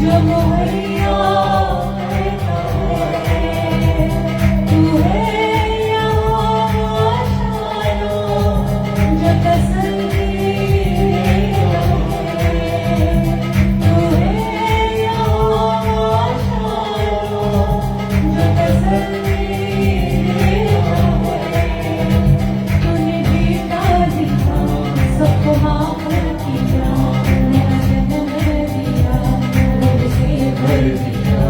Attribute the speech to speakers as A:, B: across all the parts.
A: जो मुहैया करता है, तू है यहाँ शायरों जो तसल्ली है, तू है यहाँ शायरों जो तसल्ली है। तूने जीता जीता सबको माफ किया, नया जन्म दिया, नूर से भर दिया।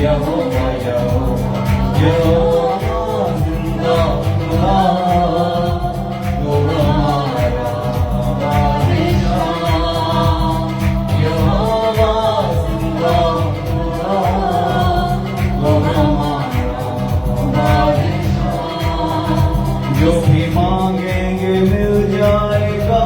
B: यहोवा यहोवा यहोवा जिंदा खुदा जो हमारा बादशाह यहोवा जिंदा खुदा जो हमारा बादशाह जो भी मांगेंगे मिल जाएगा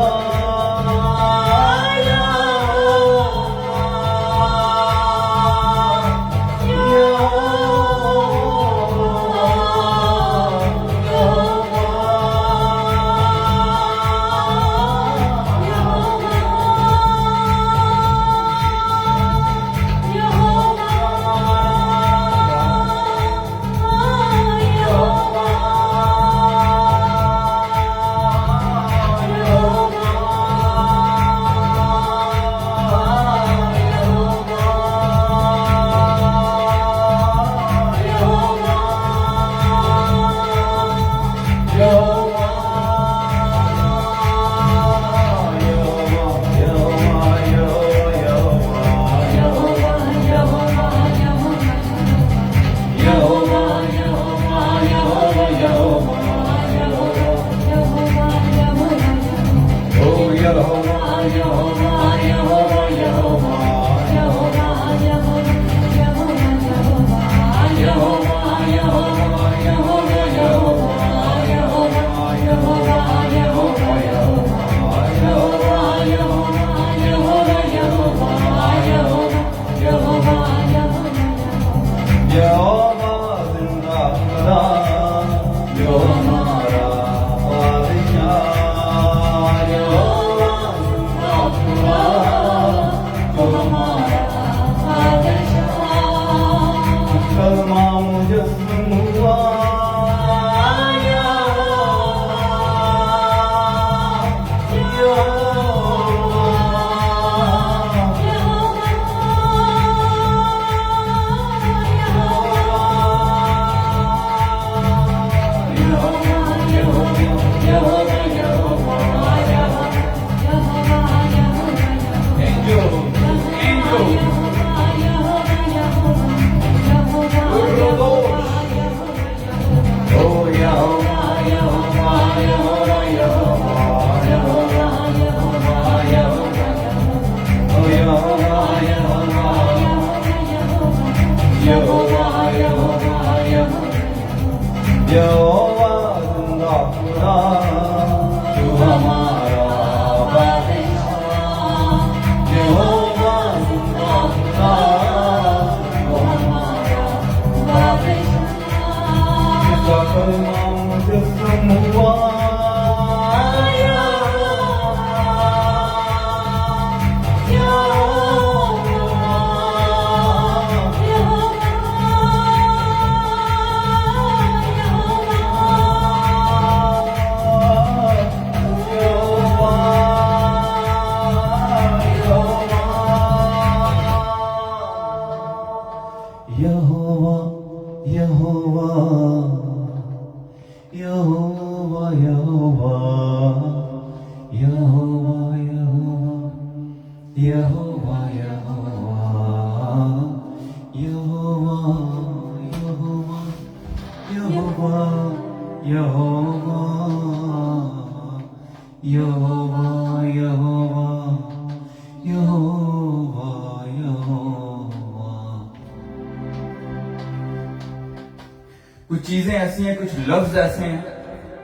B: कुछ चीजें ऐसी हैं, कुछ लफ्ज ऐसे हैं,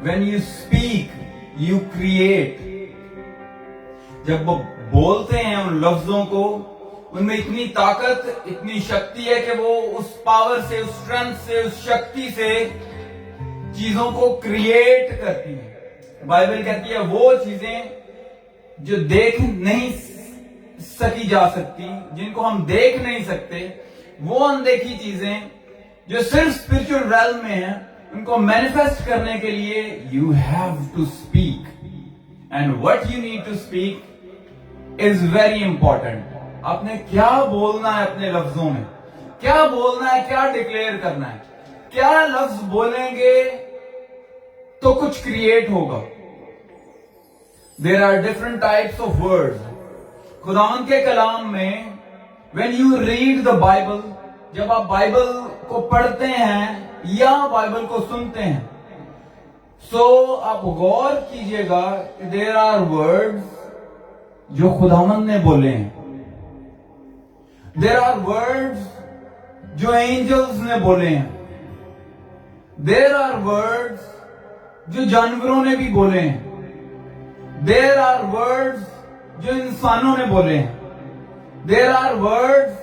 B: when you speak you create. जब वो बोलते हैं उन लफ्जों को, उनमें इतनी ताकत, इतनी शक्ति है कि वो उस पावर से, उस स्ट्रेंथ से, उस शक्ति से चीजों को क्रिएट करती है। बाइबल कहती है वो चीजें जो देख नहीं सकी जा सकती, जिनको हम देख नहीं सकते, वो अनदेखी चीजें जो सिर्फ स्पिरिचुअल रेल्म में है, उनको मैनिफेस्ट करने के लिए you have to speak, and what you need to speak is very important. आपने क्या बोलना है अपने लफ्जों में, क्या बोलना है, क्या डिक्लेयर करना है, क्या लफ्ज बोलेंगे तो कुछ क्रिएट होगा। There are different types of words. खुदावंद के कलाम में when you read the Bible, जब आप बाइबल को पढ़ते हैं या बाइबल को सुनते हैं, सो आप गौर कीजिएगा कि देयर आर वर्ड्स जो खुदावंद ने बोले हैं, देयर आर वर्ड्स जो एंजल्स ने बोले हैं, देयर आर वर्ड्स जो जानवरों ने भी बोले हैं, देयर आर वर्ड्स जो इंसानों ने बोले हैं, देयर आर वर्ड्स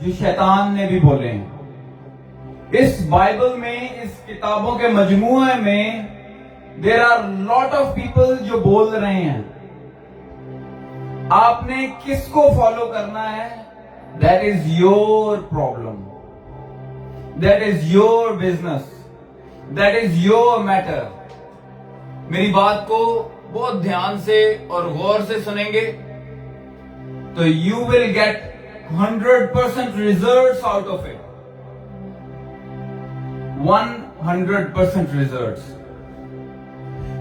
B: जो शैतान ने भी बोले हैं। इस बाइबल में, इस किताबों के मजमूए में there are lot of people जो बोल रहे हैं। आपने किसको फॉलो करना है, that is your problem, that is your business, that is your matter. मेरी बात को बहुत ध्यान से और गौर से सुनेंगे तो you will get 100% results out of it. 100% results.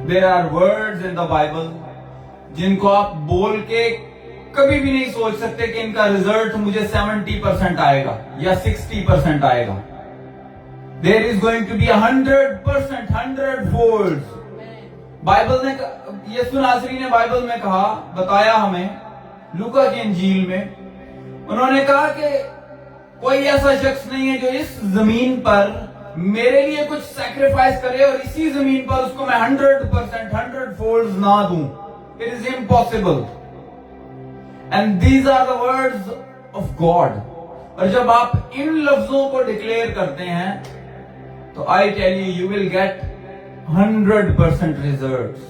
B: There are words in the Bible जिनको आप बोल के कभी भी नहीं सोच सकते कि इनका रिजल्ट मुझे 70% आएगा या 60% आएगा। There is going to be 100%, 100 folds. Bible ने, यीशु नासरी ने बाइबल में कहा, बताया हमें लूका की इंजील में, उन्होंने कहा कि कोई ऐसा शख्स नहीं है जो इस जमीन पर मेरे लिए कुछ सैक्रिफाइस करे और इसी जमीन पर उसको मैं 100%, 100 फोल्ड्स ना दूं। It is impossible. And these are the words of God. और जब आप इन लफ्जों को डिक्लेयर करते हैं तो I tell you, you will get 100% results,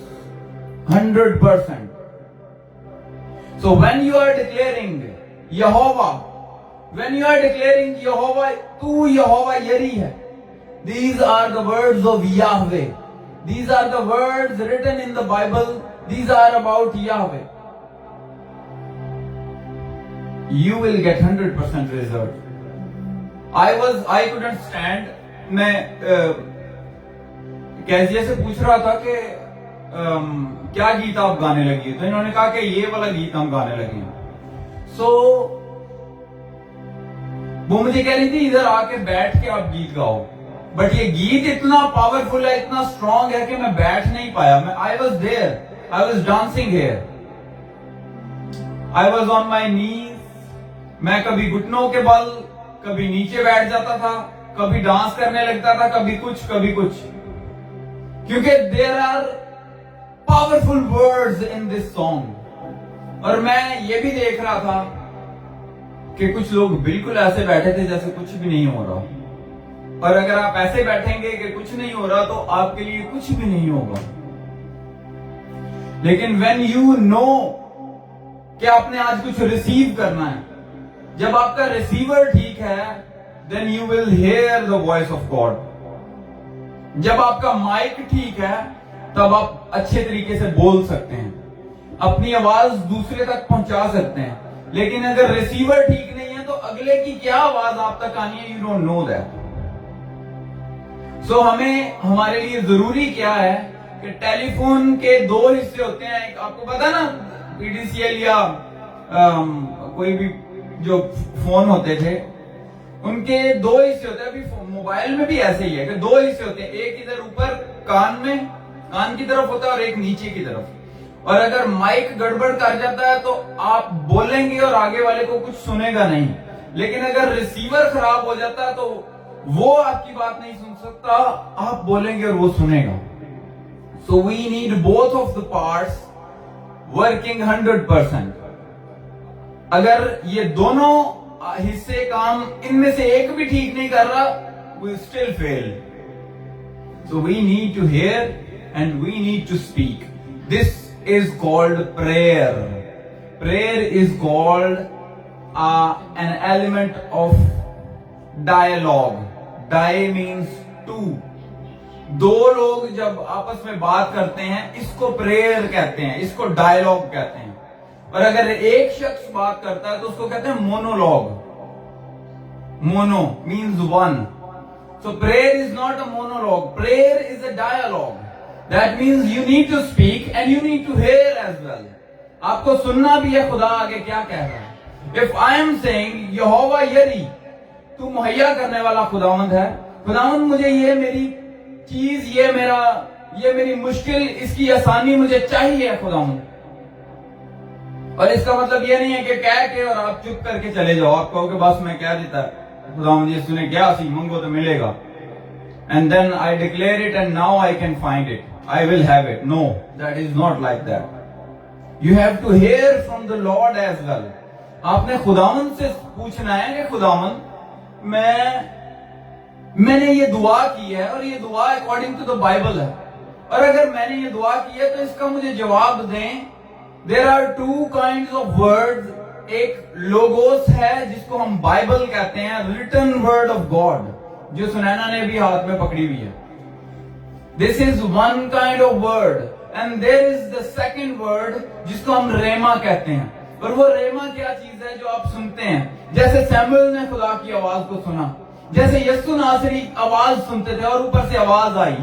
B: 100%। So when you are declaring Yehovah, when you are declaring Yehovah, तू Yehovah यरी है, these are the words of Yahweh. These are the words written in the Bible. These are about Yahweh. You will get 100% result. I couldn't stand. मैं Kezia से पूछ रहा था कि क्या गीत आप गाने लगी, तो इन्होंने कहा कि ये वाला गीत हम गाने लगे। वो मुझे कह रही थी इधर आके बैठ के आप गीत गाओ, बट ये गीत इतना पावरफुल है, इतना स्ट्रांग है कि मैं बैठ नहीं पाया। मैं I was there, I was dancing here, I was on my knees. मैं कभी घुटनों के बल, कभी नीचे बैठ जाता था, कभी डांस करने लगता था, कभी कुछ कभी कुछ, क्योंकि there are powerful words in this song. और मैं ये भी देख रहा था कि कुछ लोग बिल्कुल ऐसे बैठे थे जैसे कुछ भी नहीं हो रहा। और अगर आप ऐसे बैठेंगे कि कुछ नहीं हो रहा तो आपके लिए कुछ भी नहीं होगा। लेकिन व्हेन यू नो कि आपने आज कुछ रिसीव करना है, जब आपका रिसीवर ठीक है, then you will hear the voice of God. जब आपका माइक ठीक है तब आप अच्छे तरीके से बोल सकते हैं, अपनी आवाज दूसरे तक पहुंचा सकते हैं। लेकिन अगर रिसीवर ठीक नहीं है तो अगले की क्या आवाज आप तक आनी है, यू डोंट नो दैट। सो हमें, हमारे लिए जरूरी क्या है कि टेलीफोन के दो हिस्से होते हैं। एक आपको पता ना, पीडीसीएल या कोई भी जो फोन होते थे उनके दो हिस्से होते हैं। अभी मोबाइल में भी ऐसे ही है कि दो हिस्से होते हैं, एक इधर ऊपर कान में, कान की तरफ होता है और एक नीचे की तरफ। और अगर माइक गड़बड़ कर जाता है तो आप बोलेंगे और आगे वाले को कुछ सुनेगा नहीं। लेकिन अगर रिसीवर खराब हो जाता है तो वो आपकी बात नहीं सुन सकता, आप बोलेंगे और वो सुनेगा। So we need both of the parts working 100%। अगर ये दोनों हिस्से काम, इनमें से एक भी ठीक नहीं कर रहा, we still fail. So we need to hear and we need to speak. This is called prayer. Prayer is called an element of dialogue. Di means two. दो लोग जब आपस में बात करते हैं इसको प्रेयर कहते हैं, इसको डायलॉग कहते हैं। और अगर एक शख्स बात करता है तो उसको कहते हैं monologue. Mono means one. So prayer is not a monologue, prayer is a dialogue. That means you need to speak and you need to hear as well. आपको सुनना भी है खुदा आगे क्या कह रहा है। इफ आई एम सेइंग यहोवा यरी, तू मुहैया करने वाला खुदावंद है। खुदावंद मुझे ये मेरी चीज, ये मेरी मुश्किल, इसकी आसानी मुझे चाहिए खुदावंद। और इसका मतलब ये नहीं है कि कह के और आप चुप करके चले जाओ, आप कहो कि बस मैं कह देता खुदावंद यीशु ने क्या सी मंगो तो मिलेगा, and then I declare it and now I can find it, I will have it. No, that is not like that. You have to hear from the Lord as well. आपने खुदावंद से पूछना है कि खुदावंद मैंने ये दुआ की है और ये दुआ अकॉर्डिंग टू द बाइबल है, और अगर मैंने ये दुआ की है तो इसका मुझे जवाब दें। There are two kinds of words. एक लोगोस है जिसको हम बाइबल कहते हैं, रिटन वर्ड ऑफ गॉड, जो सुनैना ने भी हाथ में पकड़ी हुई है। This is one kind of word and there is the second word जिसको हम रेमा कहते हैं। और वो रेमा क्या चीज है जो आप सुनते हैं, जैसे सैमुएल ने खुदा की आवाज को सुना, जैसे यीशु नासरी आवाज सुनते थे और ऊपर से आवाज आई,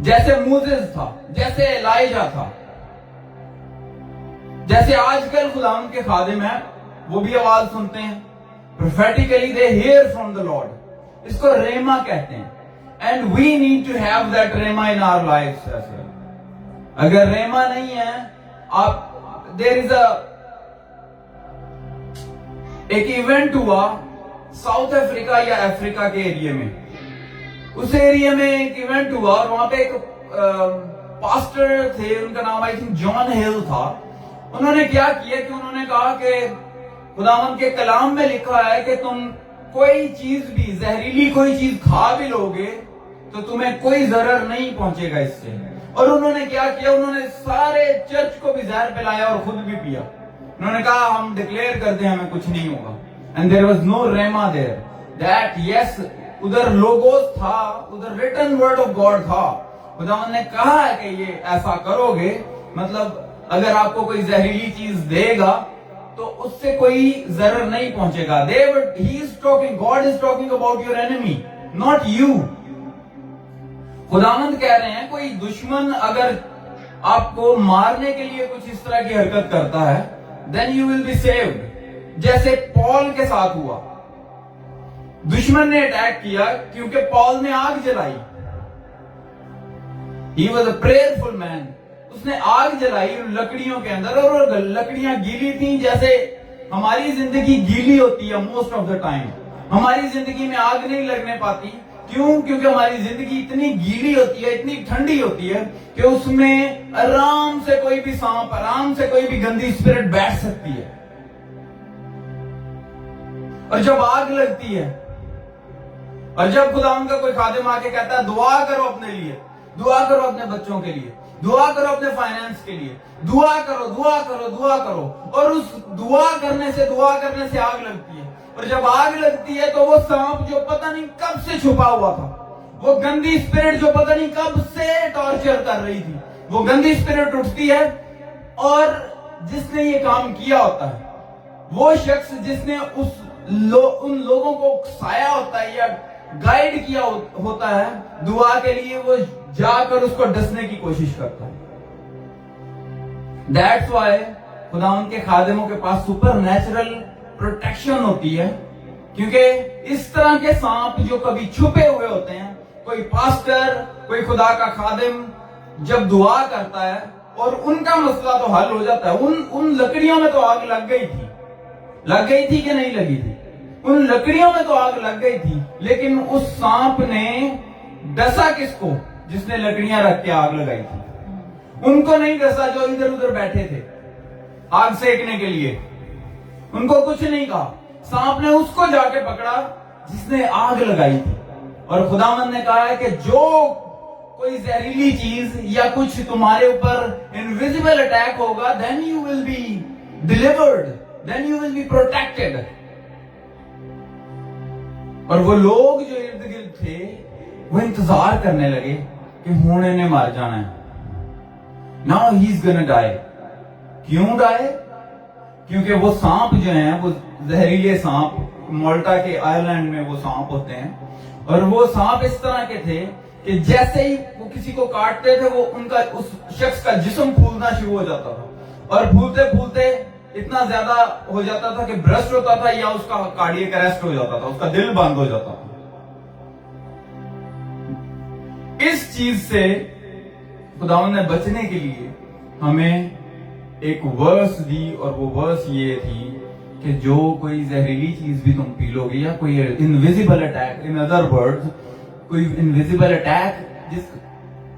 B: जैसे मूसेस था, जैसे एलाइजा था, जैसे आजकल खुदाम के खादिम हैं वो भी आवाज सुनते हैं। Prophetically they hear from the Lord. इसको रेमा कहते हैं, and we need to have that rhema in our life. अगर रेमा नहीं है, आप देयर इज एक इवेंट हुआ साउथ अफ्रीका या अफ्रीका के एरिया में, उस एरिया में एक इवेंट हुआ और वहां पे एक पास्टर थे, उनका नाम आई थिंक जॉन हिल था। उन्होंने क्या किया कि उन्होंने कहा कि खुदावंद के कलाम में लिखा है कि तुम कोई चीज भी, जहरीली कोई चीज खा भी लोगे तो तुम्हें कोई जरर नहीं पहुंचेगा इससे। और उन्होंने क्या किया, उन्होंने सारे चर्च को भी जहर पिलाया और खुद भी पिया। उन्होंने कहा हम डिक्लेयर करते हैं हमें कुछ नहीं होगा। And there was no rhema there, that yes, उधर लोगोस था, उधर रिटन वर्ड ऑफ गॉड था। खुदावंद ने कहा है कि ये ऐसा करोगे, मतलब अगर आपको कोई जहरीली चीज देगा तो उससे कोई जरर नहीं पहुंचेगा। He is talking, God is talking about your enemy, not you. खुदावंद कह रहे हैं कोई दुश्मन अगर आपको मारने के लिए कुछ इस तरह की हरकत करता है, then you will be saved. जैसे पॉल के साथ हुआ, दुश्मन ने अटैक किया क्योंकि पॉल ने आग जलाई। He was a prayerful man. उसने आग जलाई लकड़ियों के अंदर, और लकड़ियां गीली थी, जैसे हमारी जिंदगी गीली होती है मोस्ट ऑफ द टाइम। हमारी जिंदगी में आग नहीं लगने पाती, क्यों? क्योंकि हमारी जिंदगी इतनी गीली होती है, इतनी ठंडी होती है कि उसमें आराम से कोई भी सांप, आराम से कोई भी गंदी स्पिरिट बैठ सकती है। और जब आग लगती है, और जब खुदा उनका कोई खादिम आके कहता है दुआ करो अपने लिए, दुआ करो अपने बच्चों के लिए, दुआ करो अपने फाइनेंस के लिए, दुआ करो, दुआ करो, दुआ करो, और उस दुआ करने से आग लगती है। और जब आग लगती है तो वो सांप जो पता नहीं कब से छुपा हुआ था, वो गंदी स्पिरिट जो पता नहीं कब से टॉर्चर कर रही थी, वो गंदी स्पिरिट उठती है, और जिसने ये काम किया होता है, वो शख्स जिसने उन लोगों को उकसाया होता है या गाइड किया होता है दुआ के लिए, वो जाकर उसको डसने की कोशिश करता है। दैट्स व्हाई खुदा उनके खादिमों के पास सुपर नेचुरल प्रोटेक्शन होती है, क्योंकि इस तरह के सांप जो कभी छुपे हुए होते हैं, कोई पास्टर, कोई खुदा का खादिम जब दुआ करता है और उनका मसला तो हल हो जाता है। उन लकड़ियों में तो आग लग गई थी कि नहीं लगी थी? उन लकड़ियों में तो आग लग गई थी, लेकिन उस सांप ने डसा किसको? जिसने लकड़ियां रख के आग लगाई थी। उनको नहीं डसा जो इधर उधर बैठे थे आग सेकने के लिए, उनको कुछ नहीं कहा। सांप ने उसको जाके पकड़ा जिसने आग लगाई थी। और खुदावंद ने कहा है कि जो कोई जहरीली चीज या कुछ तुम्हारे ऊपर इनविजिबल अटैक होगा, then you will be delivered, then you will be protected. और वो लोग जो इर्द गिर्द थे वो इंतजार करने लगे कि होने ने मार जाना है, now he is gonna die. क्यों डाई? क्योंकि वो सांप जो हैं, वो जहरीले सांप, माल्टा के आइलैंड में वो सांप होते हैं, और वो सांप इस तरह के थे कि जैसे ही वो किसी को काटते थे, वो उनका उस शख्स का जिस्म फूलना शुरू हो जाता था, और फूलते फूलते इतना ज्यादा हो जाता था कि भ्रष्ट होता था या उसका कार्डियक अरेस्ट हो जाता था, उसका दिल बंद हो जाता था। इस चीज से खुदावंद ने बचने के लिए हमें एक वर्स दी, और वो वर्स ये थी कि जो कोई जहरीली चीज भी तुम पी लोगे या कोई invisible attack, in other words कोई इनविजिबल अटैक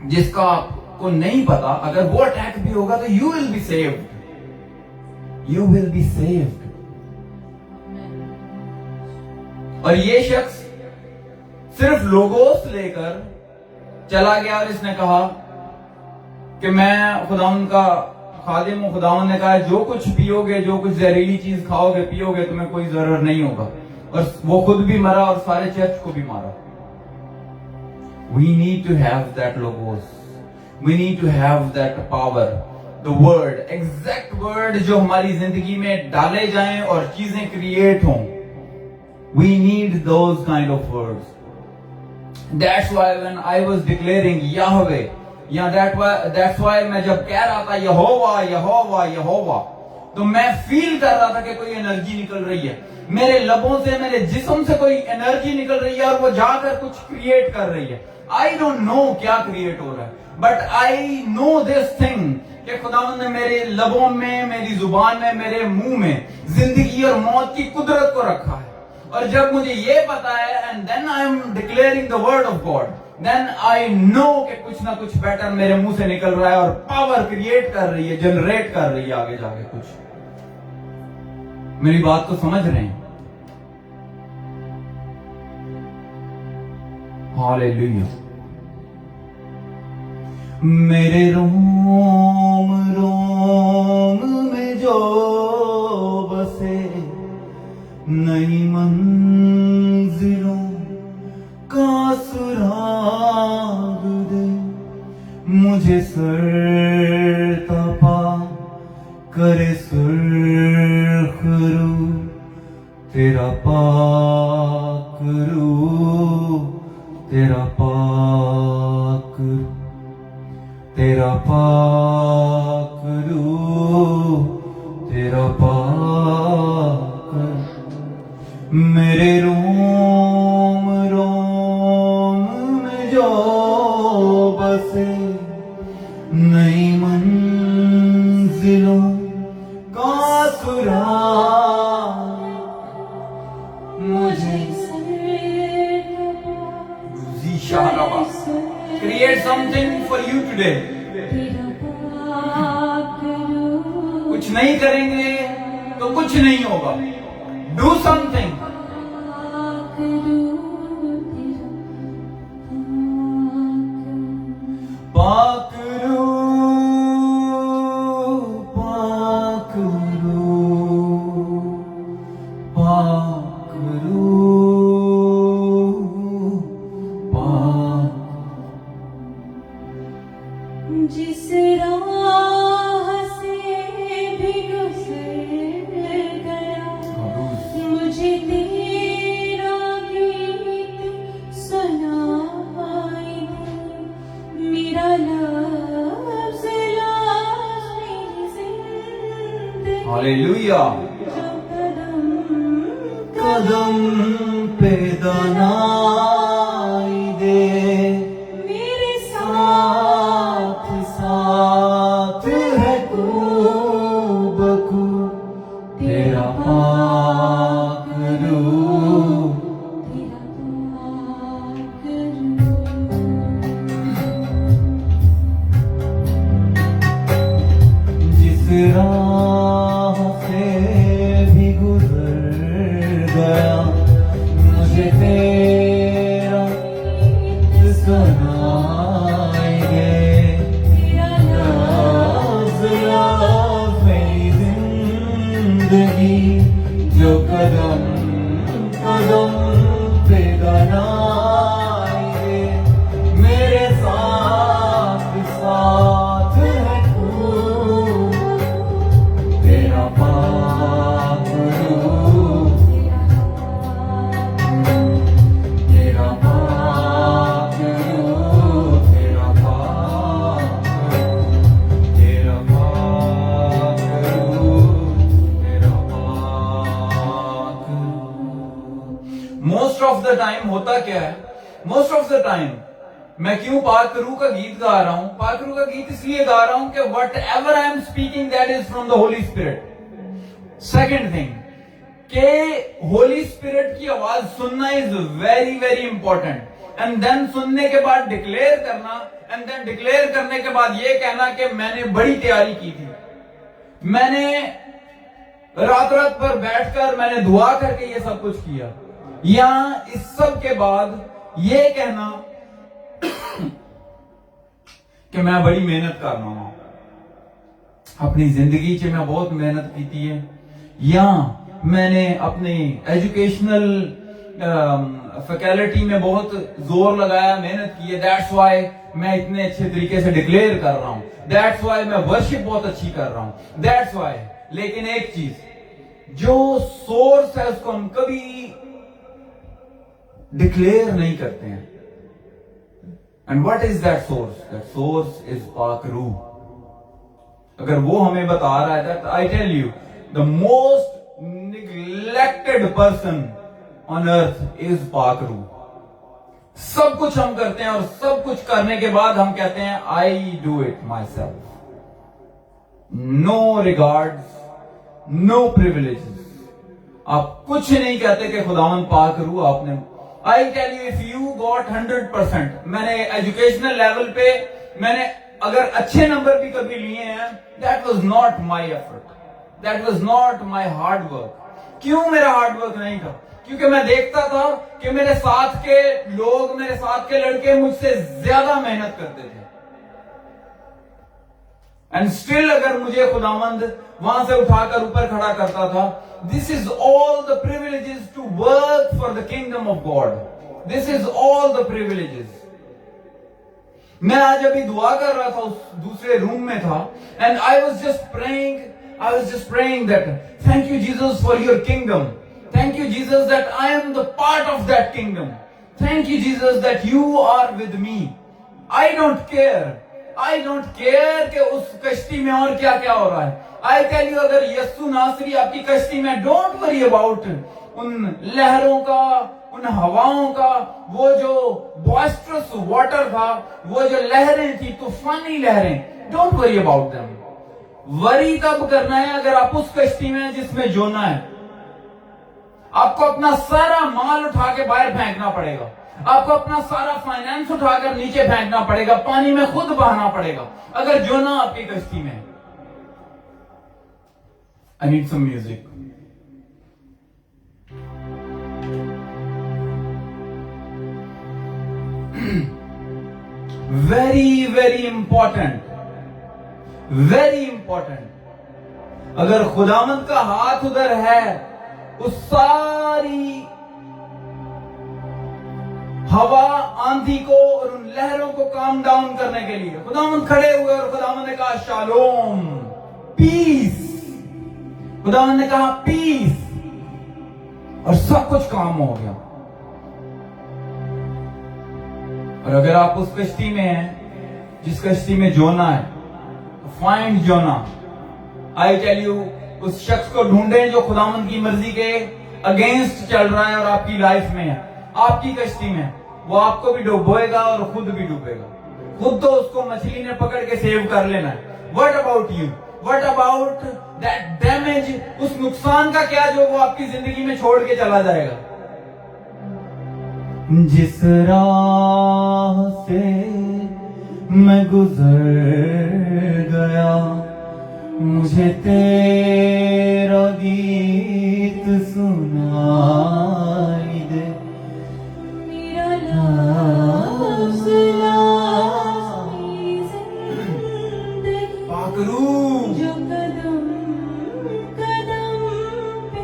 B: जिसका आपको नहीं पता, अगर वो अटैक भी होगा तो you will be saved, you will be saved. और ये शख्स सिर्फ लोगोस लेकर चला गया और इसने कहा कि मैं खुदावंद का खादिम हूं। खुदावंद ने कहा जो कुछ पियोगे, जो कुछ जहरीली चीज खाओगे पियोगे, तुम्हें कोई जरूर नहीं होगा। और वो खुद भी मरा और सारे चर्च को भी मारा। We need to have that logos. We need to have that power. The word, exact word जो हमारी जिंदगी में डाले जाएं और चीजें क्रिएट हों। We need those kind of words. That's why when I was declaring Yahweh, that's why मैं जब कह रहा था यहोवा यहोवा यहोवा, तो मैं फील कर रहा था कि कोई एनर्जी निकल रही है मेरे लबों से, मेरे जिस्म से कोई एनर्जी निकल रही है और वो जाकर कुछ क्रिएट कर रही है। आई डोंट नो क्या क्रिएट हो रहा है, but I know this thing कि खुदावंद ने मेरे लबों में, मेरी जुबान में, मेरे मुंह में जिंदगी और मौत की कुदरत को रखा है। और जब मुझे ये पता है, and then I am declaring the word of God, then I know कि कुछ ना कुछ पैटर्न मेरे मुंह से निकल रहा है और पावर क्रिएट कर रही है, जनरेट कर रही है आगे जाके कुछ। मेरी बात को समझ रहे हैं? हालेलुया। मेरे रोम रोम में जो बसे नई मंजिलों का सुराग दे, मुझे सर तपा करे सुर्ख रू, तेरा पाक रू, तेरा पाक रू, तेरा पाक रू, तेरा पाक रू। मेरे रोम रोम में जो बसे नई मंजिलों का सुराग, मुझे create something for you today. कुछ नहीं करेंगे तो कुछ नहीं होगा। Do something. पाकरू पाकरू पाकरू
A: जिस राह से भी गुजर गया, मुझे तेरा गीत सुनाई दे। मेरा लफ्ज़ लाज़ मेरी ज़िंदगी,
B: हालेलुया।
A: जो कदम
B: कदम पे दनाई दे,
A: मेरे साथ
B: साथ है खूबकू, तेरा पाक रूह,
A: तेरा पाक रूह।
B: जिस राह से भी गुजर गया, मुझे तेरा सुनाई दे। जो कदम कदम पे गनाई दे, मेरे साथ साथ है तू, तेरा पाक रूह, तेरा पाक रूह, मोस्ट ऑफ द टाइम होता क्या है, मोस्ट ऑफ द टाइम मैं क्यों पाक रू का गीत गा रहा हूं? पाक रू का गीत इसलिए गा रहा हूं कि whatever I am speaking that is from the Holy Spirit. Second thing के होली स्पिरिट की आवाज सुनना is very very important. And then सुनने के बाद डिक्लेयर करना, एंड देन डिक्लेयर करने के बाद ये कहना कि मैंने बड़ी तैयारी की थी, मैंने रात रात पर बैठकर मैंने दुआ करके ये सब कुछ किया। या इस सब के बाद ये कहना कि मैं बड़ी मेहनत कर रहा हूं, अपनी जिंदगी से मैं बहुत मेहनत की थी है, या मैंने अपनी एजुकेशनल फैकल्टी में बहुत जोर लगाया, मेहनत की है, दैट्स व्हाई मैं इतने अच्छे तरीके से डिक्लेयर कर रहा हूं, दैट्स व्हाई मैं वर्शिप बहुत अच्छी कर रहा हूं, दैट्स व्हाई। लेकिन एक चीज, जो सोर्स है उसको हम कभी डिक्लेयर नहीं करते हैं। And what is that source? That source is पाक रू। अगर वो हमें बता रहा है that I tell you the most neglected person on earth is पाक रू। सब कुछ हम करते हैं और सब कुछ करने के बाद हम कहते हैं I do it myself, no regards, no privileges. आप कुछ नहीं कहते कि खुदावन पाक रू आपने। I tell you if you got 100%, मैंने एजुकेशनल लेवल पे मैंने अगर अच्छे नंबर भी कभी लिए हैं, that was not my effort, that was not my hard work. क्यों मेरा हार्ड वर्क नहीं था? क्योंकि मैं देखता था कि मेरे साथ के लोग, मेरे साथ के लड़के मुझसे ज्यादा मेहनत करते थे। एंड स्टिल अगर मुझे खुदावंद वहां से उठाकर ऊपर खड़ा करता था, this is all the privileges to work for the kingdom of God, this is all the privileges. मैं आज अभी दुआ कर रहा था, उस दूसरे रूम में था, and I was just praying that thank you Jesus for your kingdom, thank you Jesus that I am the part of that kingdom, thank you Jesus that you are with me, I don't care कि उस कश्ती में और क्या क्या हो रहा है। I tell you अगर यस्सु नासरी आपकी कश्ती में, don't worry about उन लहरों का, उन हवाओं का, वो जो boisterous water था, वो जो लहरें थी, तूफानी लहरें, don't worry about them। Worry तब करना है अगर आप उस कश्ती में जिसमें जोना है। आपको अपना सारा माल उठा के बाहर फेंकना पड़ेगा, आपको अपना सारा फाइनेंस उठाकर नीचे फेंकना पड़ेगा, पानी में खुद बहाना पड़ेगा अगर जोना आपकी कश्ती में है। I need some music. Very very important, very important. अगर खुदावंद का हाथ उधर है, उस सारी हवा आंधी को और उन लहरों को काम डाउन करने के लिए खुदावंद खड़े हुए और खुदावंद ने कहा शालोम, पीस। खुदावंद ने कहा पीस, और सब कुछ काम हो गया। और अगर आप उस कश्ती में हैं जिस कश्ती में जोना है, find Jonah. I tell you, उस शख्स को ढूंढें जो खुदावंद की मर्जी के अगेंस्ट चल रहा है और आपकी लाइफ में है, आपकी कश्ती में। वो आपको भी डुबोएगा और खुद भी डूबेगा। खुद तो उसको मछली ने पकड़ के सेव कर लेना है। What about you? What about that damage? उस नुकसान का क्या जो वो आपकी जिंदगी में छोड़ के चला जाएगा। जिस राह से मैं गुजर गया, मुझे तेरा गीत सुनाई दे।
A: मेरा लाज लाज़मी ज़िंदगी
B: पाक रू
A: जो कदम कदम पे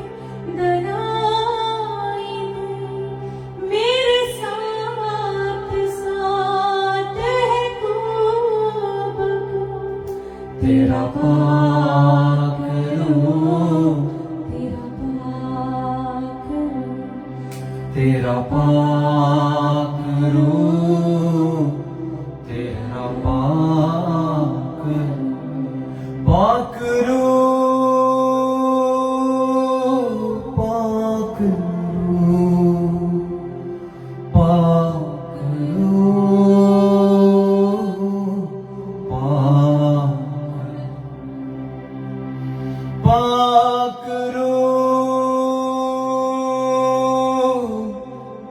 A: दराई दे। मेरे साथ साथ है खूब
B: तेरा पाक रू,
A: तेरा पाक रू,
B: तेरा पाक रू, पाक रू, पाक रू।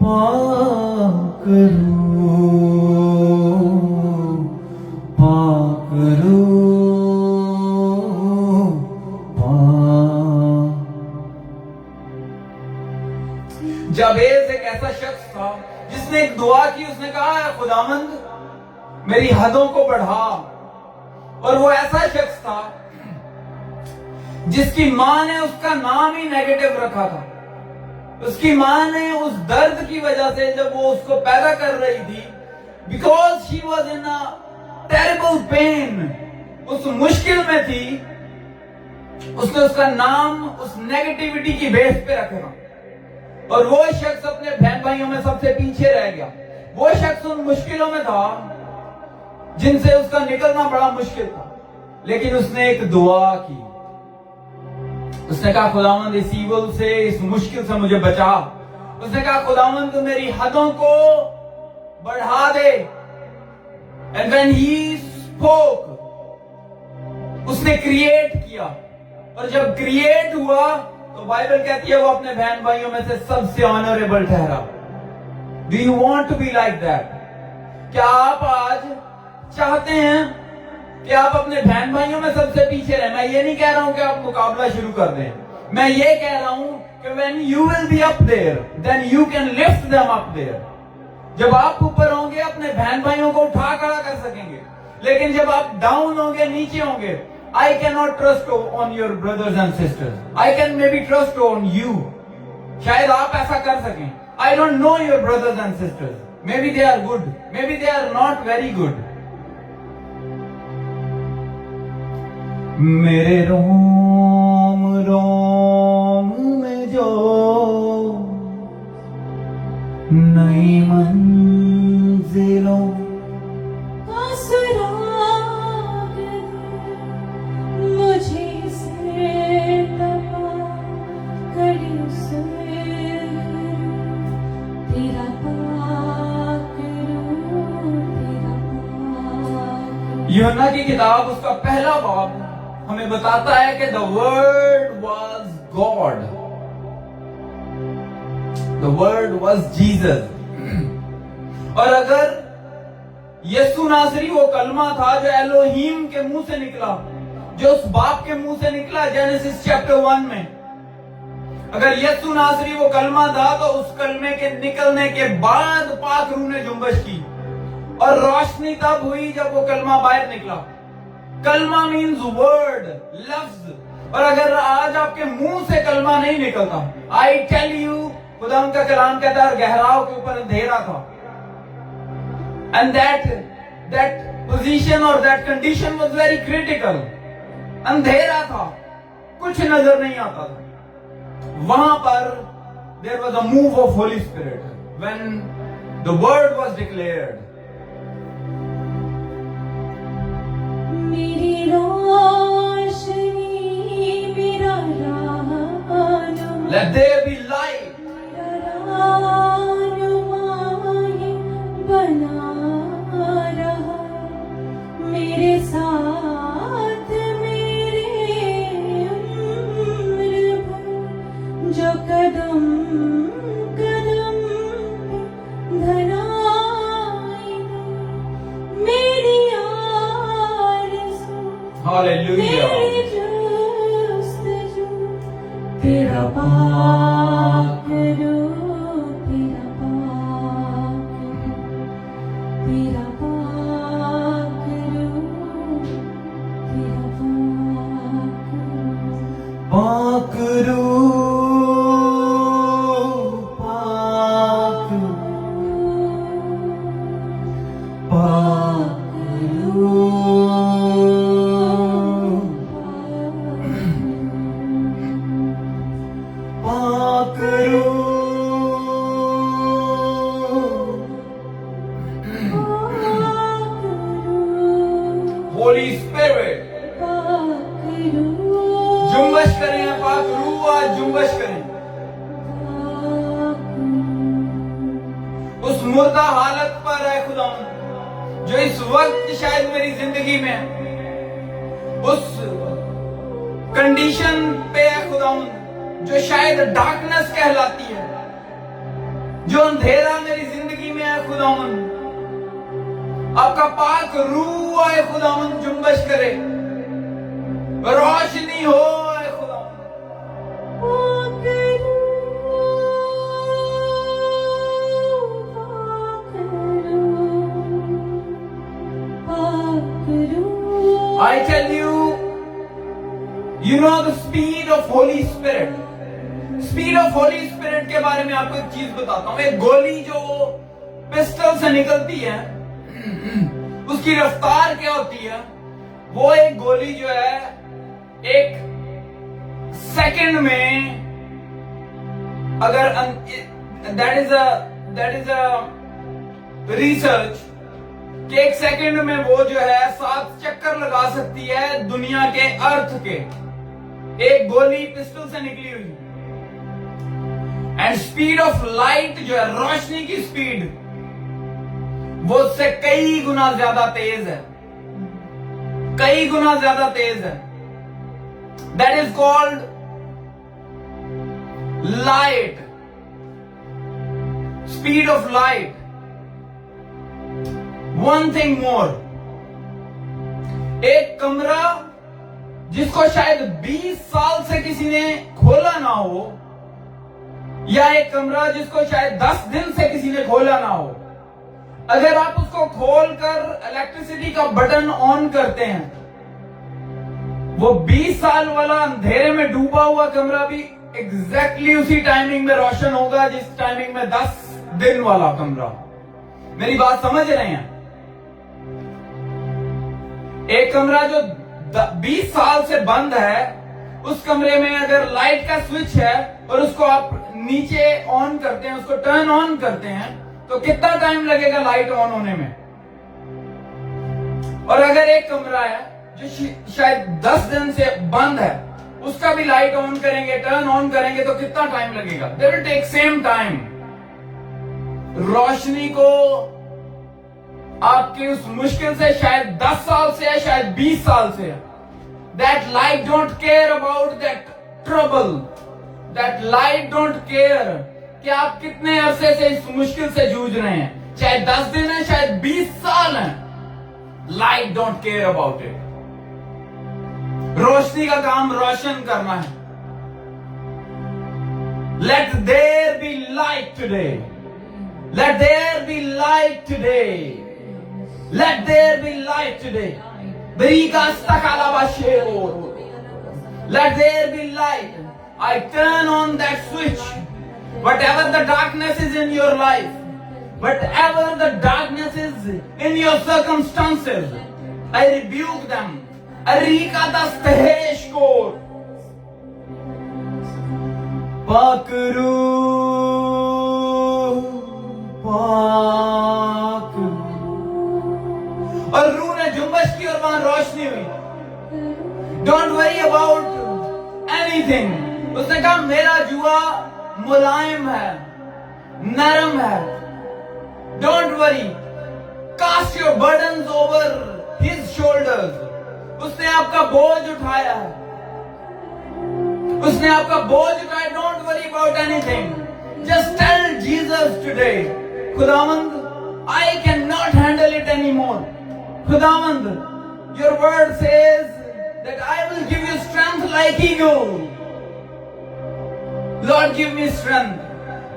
B: पाक रूह, पाक रूह, पाक। जाबेज एक ऐसा शख्स था जिसने एक दुआ की, उसने कहा खुदावंद मेरी हदों को बढ़ा। और वो ऐसा शख्स था जिसकी मां ने उसका नाम ही नेगेटिव रखा था। उसकी मां ने उस दर्द की वजह से जब वो उसको पैदा कर रही थी, because she was in a terrible pain, उस मुश्किल में थी, उसने उसका नाम उस नेगेटिविटी की बेस पे रखा। और वो शख्स अपने बहन भाइयों में सबसे पीछे रह गया। वो शख्स उन मुश्किलों में था जिनसे उसका निकलना बड़ा मुश्किल था, लेकिन उसने एक दुआ की। उसने कहा खुदावंद इस ईवल से, इस मुश्किल से मुझे बचा। उसने कहा खुदावंद तू मेरी हदों को बढ़ा दे। एंड व्हेन ही स्पोक, उसने क्रिएट किया। और जब क्रिएट हुआ तो बाइबल कहती है वो अपने बहन भाइयों में से सबसे ऑनरेबल ठहरा। Do you want to be like that? क्या आप आज चाहते हैं कि आप अपने बहन भाइयों में सबसे पीछे रहे? मैं ये नहीं कह रहा हूं कि आप मुकाबला शुरू कर दें, मैं ये कह रहा हूं कि when you will be up there, then you can lift them up there. जब आप ऊपर होंगे अपने बहन भाइयों को उठा खड़ा कर सकेंगे, लेकिन जब आप डाउन होंगे, नीचे होंगे, I cannot trust on your brothers and sisters. I can maybe trust on you. शायद आप ऐसा कर सकें. I don't know your brothers and sisters. Maybe they are good. Maybe they are not very good. मेरे रोम रोम में जो नई मंजिलों
A: का सुराग मुझे से तपा कर उसे तेरा पाक रूह, तेरा पाक।
B: यूहन्ना की किताब उसका पहला बाब हमें बताता है कि the word was God, the word was Jesus. और अगर यीशु नासरी वो कलमा था जो एलोहीम के मुंह से निकला, जो उस बाप के मुंह से निकला जेनेसिस चैप्टर 1 में, अगर यीशु नासरी वो कलमा था तो उस कलमे के निकलने के बाद पाक रूह ने जुम्बश की। और रोशनी तब हुई जब वो कलमा बाहर निकला। कलमा मीन्स वर्ड, लफ्ज। और अगर आज आपके मुंह से कलमा नहीं निकलता, आई टेल यू, खुदा उनका कलाम कहता है गहराव के ऊपर अंधेरा था। एंड दैट पोजीशन और that condition was very critical. अंधेरा था, कुछ नजर नहीं आता था। वहां पर there was a move of Holy Spirit when the word was declared.
A: मेरी रोशनी मेरा रहनुमा,
B: Let there be light.
A: मेरा रहनुमाई बना रहा, मेरे साथ मेरे उम्र भर जो कदम कदम पे धनाई, मेरी
B: Hallelujah.
A: मेरी जस्तजू तेरा पाक रूह, तेरा पाक रूह, तेरा पाक रूह, तेरा पाक रूह।
B: पाक रूह, पाक रूह, पाक रूह, होली स्पिरिट जुम्बश करें, पाक रूह आज जुम्बश करें। उस मुर्दा हालत पर है खुदा जो इस वक्त शायद मेरी जिंदगी में है, उस कंडीशन पे है खुदा जो शायद डार्कनेस कहलाती है, जो अंधेरा मेरी जिंदगी में है खुदावन, आपका पाक रूह आए खुदावन, जुम्बश करे, रोशनी हो आए खुदावन। I tell you, you know the speed of Holy Spirit. Speed of Holy Spirit के बारे में आपको एक चीज बताता हूं। एक गोली जो पिस्टल से निकलती है, उसकी रफ्तार क्या होती है? वो एक गोली जो है एक सेकंड में, अगर दैट इज अ रिसर्च कि एक सेकंड में वो जो है 7 चक्कर लगा सकती है दुनिया के अर्थ के, एक गोली पिस्टल से निकली हुई। एंड स्पीड ऑफ लाइट जो है, रोशनी की स्पीड, वो उससे कई गुना ज्यादा तेज है, कई गुना ज्यादा तेज है। That is called light, speed of light. One thing more, एक कमरा जिसको शायद 20 साल से किसी ने खोला ना हो, या एक कमरा जिसको शायद 10 दिन से किसी ने खोला ना हो, अगर आप उसको खोलकर इलेक्ट्रिसिटी का बटन ऑन करते हैं, वो 20 साल वाला अंधेरे में डूबा हुआ कमरा भी एग्जैक्टली उसी टाइमिंग में रोशन होगा जिस टाइमिंग में 10 दिन वाला कमरा। मेरी बात समझ रहे हैं? एक कमरा जो 20 साल से बंद है, उस कमरे में अगर लाइट का स्विच है और उसको आप नीचे ऑन करते हैं, उसको टर्न ऑन करते हैं, तो कितना टाइम लगेगा लाइट ऑन होने में? और अगर एक कमरा है जो शायद 10 दिन से बंद है, उसका भी लाइट ऑन करेंगे, टर्न ऑन करेंगे, तो कितना टाइम लगेगा? They will take same time. रोशनी को आपकी उस मुश्किल से शायद 10 साल से है, शायद 20 साल से है। That light don't care about that trouble, that light don't care कि आप कितने अरसे से इस मुश्किल से जूझ रहे हैं, चाहे 10 दिन है, शायद 20 साल है। Light don't care about it. रोशनी का काम रोशन करना है। Let there be light today, let there be light today, let there be light today. Let there be light. I turn on that switch. Whatever the darkness is in your life, whatever the darkness is in your circumstances, I rebuke them. Arika dasteheshkor. Pakru, pakru. और रूह ने जुम्बश की और वहां रोशनी हुई। Don't worry about anything. उसने कहा मेरा जुआ मुलायम है, नरम है। Don't worry, cast your burdens over his shoulders. उसने आपका बोझ उठाया है, उसने आपका बोझ उठाया। Don't worry about anything, just tell Jesus today, खुदावंद I can not handle it any more. खुदावंद, your word says that I will give you strength like eagle. Lord, give me strength.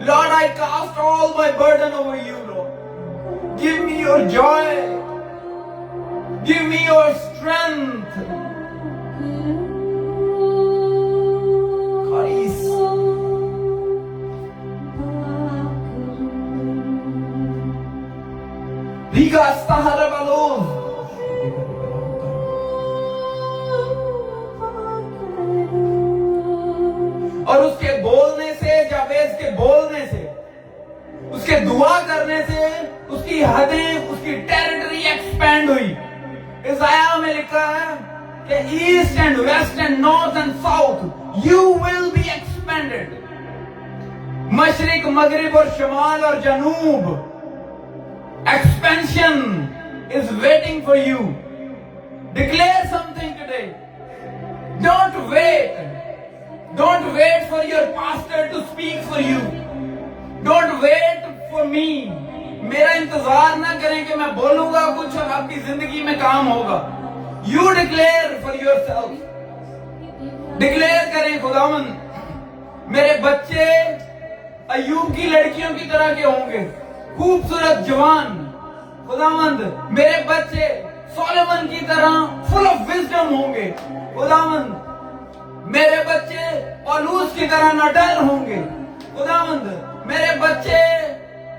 B: Lord, I cast all my burden over you, Lord. Give me your joy. Give me your strength. Karis. Riga Staharabalos. और उसके बोलने से, जावेज के बोलने से, उसके दुआ करने से उसकी हदें, उसकी टेरिटरी एक्सपेंड हुई। इसाया में लिखा है कि east and west and north and south you will be expanded. मशरिक, मगरिब और शमाल और जनूब, expansion is waiting for you. Declare something today. Don't wait. Don't wait for your pastor to speak for you. Don't wait मी, मेरा इंतजार ना करें कि मैं बोलूंगा कुछ और आपकी जिंदगी में काम होगा। You declare for yourself, declare करें खुदावंद मेरे बच्चे अय्यूब की लड़कियों की तरह के होंगे, खूबसूरत जवान। खुदावंद मेरे बच्चे सोलोमन की तरह फुल ऑफ विजडम होंगे। खुदावंद मेरे बच्चे पौलुस की तरह न डर होंगे। खुदावंद मेरे बच्चे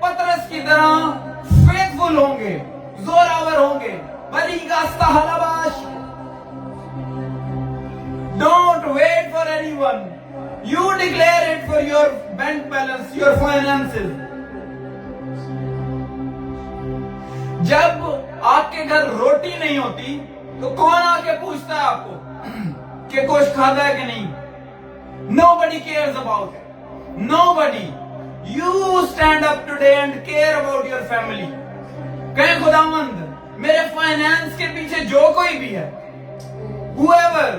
B: पतरस की तरह फेथफुल होंगे, जोरावर होंगे। बली गास्ता हलाबाश। Don't wait for anyone. You declare it for your bank balance, your finances. जब आपके घर रोटी नहीं होती तो कौन आके पूछता है आपको कि कुछ खाता है कि नहीं? Nobody cares about it. Nobody. You stand up today and care about your family. कहें खुदावंद मेरे फाइनेंस के पीछे जो कोई भी है, whoever,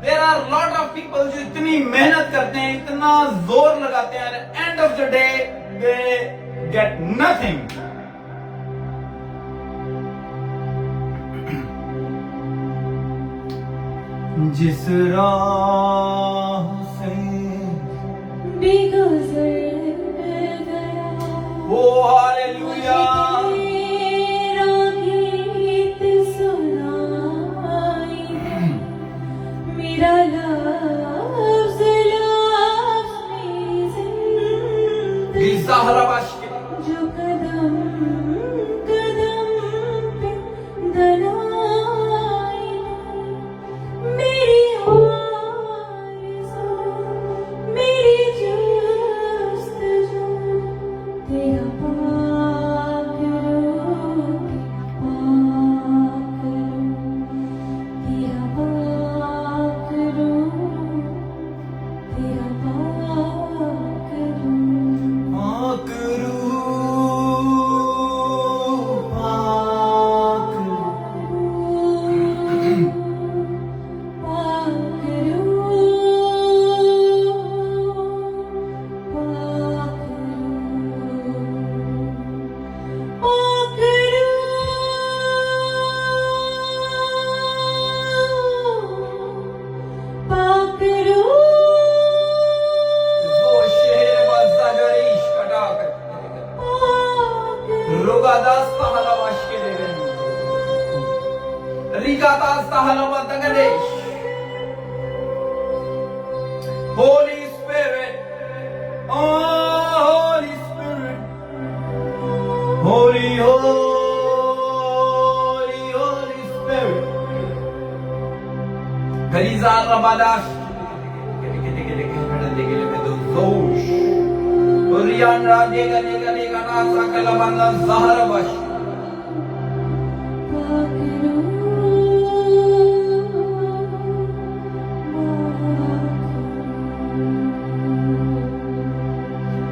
B: there are lot of people जो इतनी मेहनत करते हैं, इतना जोर लगाते हैं, end of the day they get nothing. जिस राह से
A: भी गुजर गया,
B: ओ हालेलुया,
A: तेरा गीत सुनाई दे, मेरा लफ्ज़ लफ्ज़ में जिंदगी
B: गिज़ाहराबाश के
A: जो कदम कदम पे दलाई दे, मेरी आरज़ू, मेरी जुस्तजू, तेरा पाक रूप, तेरा पाक रूप, तेरा पाक रूप।
B: आकरू वो शहर बाज़ागरीश कटा रुगादास तहलावाश के ले रिगादास तहलावा तगदेश। Holy Spirit, oh Holy Spirit, Holy Spirit. Galizar Rabadash, Zosh, Urian Radega Lega Nasa Kalabanda Zaharabash.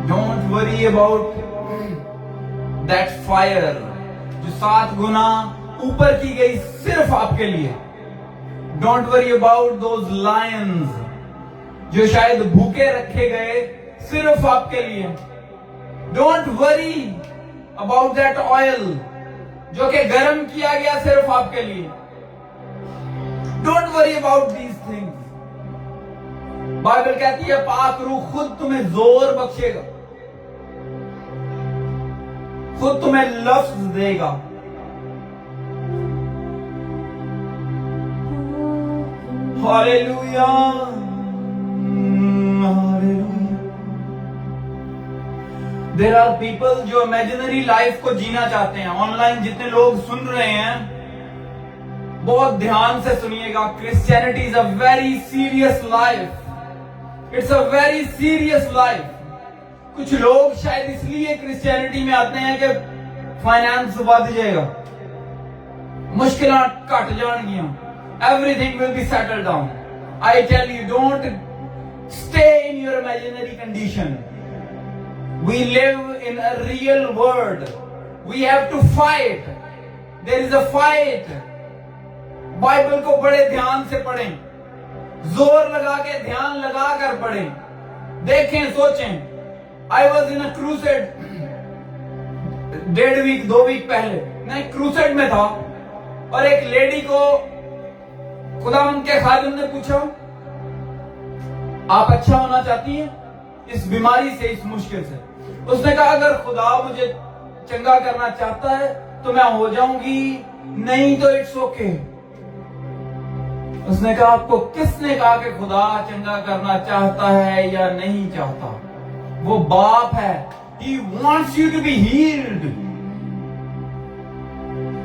B: Don't worry about that fire जो 7 गुना ऊपर की गई सिर्फ आपके लिए। Don't worry about those lions जो शायद भूखे रखे गए सिर्फ आपके लिए। Don't worry about that oil जो कि गर्म किया गया सिर्फ आपके लिए। Don't worry about these things. Bible कहती है पाक रूह खुद तुम्हें जोर बख्शेगा, खुद तुम्हें लफ्ज देगा। Hallelujah, hallelujah. There are people जो इमेजिनरी लाइफ को जीना चाहते हैं। ऑनलाइन जितने लोग सुन रहे हैं, बहुत ध्यान से सुनिएगा। Christianity is a very serious life. It's a very serious life. कुछ लोग शायद इसलिए क्रिश्चियनिटी में आते हैं कि फाइनेंस बढ़ जाएगा, मुश्किल घट जाएंगियां, everything will be settle down. I tell you, don't stay in your imaginary condition. We live in a real world. We have to fight. There is a fight. Bible को बड़े ध्यान से पढ़ें, जोर लगा के ध्यान लगा कर पढ़ें, देखें, सोचें। I was in a crusade 2 week पहले मैं क्रूसेड में था और एक लेडी को खुदावंद के खादिम ने पूछा, आप अच्छा होना चाहती हैं इस बीमारी से, इस मुश्किल से? उसने कहा अगर खुदा मुझे चंगा करना चाहता है तो मैं हो जाऊंगी, नहीं तो इट्स ओके। उसने कहा आपको किसने कहा कि खुदा चंगा करना चाहता है या नहीं चाहता? वो बाप है। He wants you to be healed.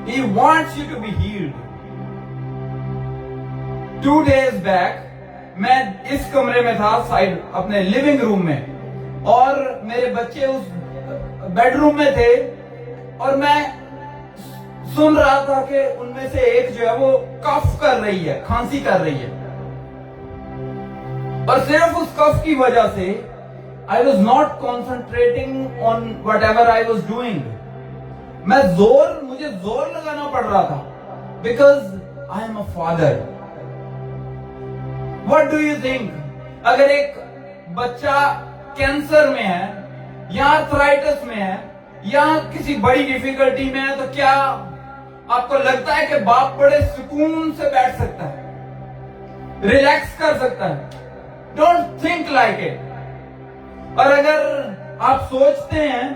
B: He wants you to be healed. 2 days back मैं इस कमरे में था, साइड अपने लिविंग रूम में, और मेरे बच्चे उस बेडरूम में थे और मैं सुन रहा था कि उनमें से एक जो है वो कफ कर रही है, खांसी कर रही है, और सिर्फ उस कफ की वजह से I was not concentrating on whatever I was doing. मुझे जोर लगाना पड़ रहा था because I am a father. What do you think? अगर एक बच्चा कैंसर में है या आर्थराइटिस में है या किसी बड़ी डिफिकल्टी में है तो क्या आपको लगता है कि बाप बड़े सुकून से बैठ सकता है, रिलैक्स कर सकता है? Don't think like it. और अगर आप सोचते हैं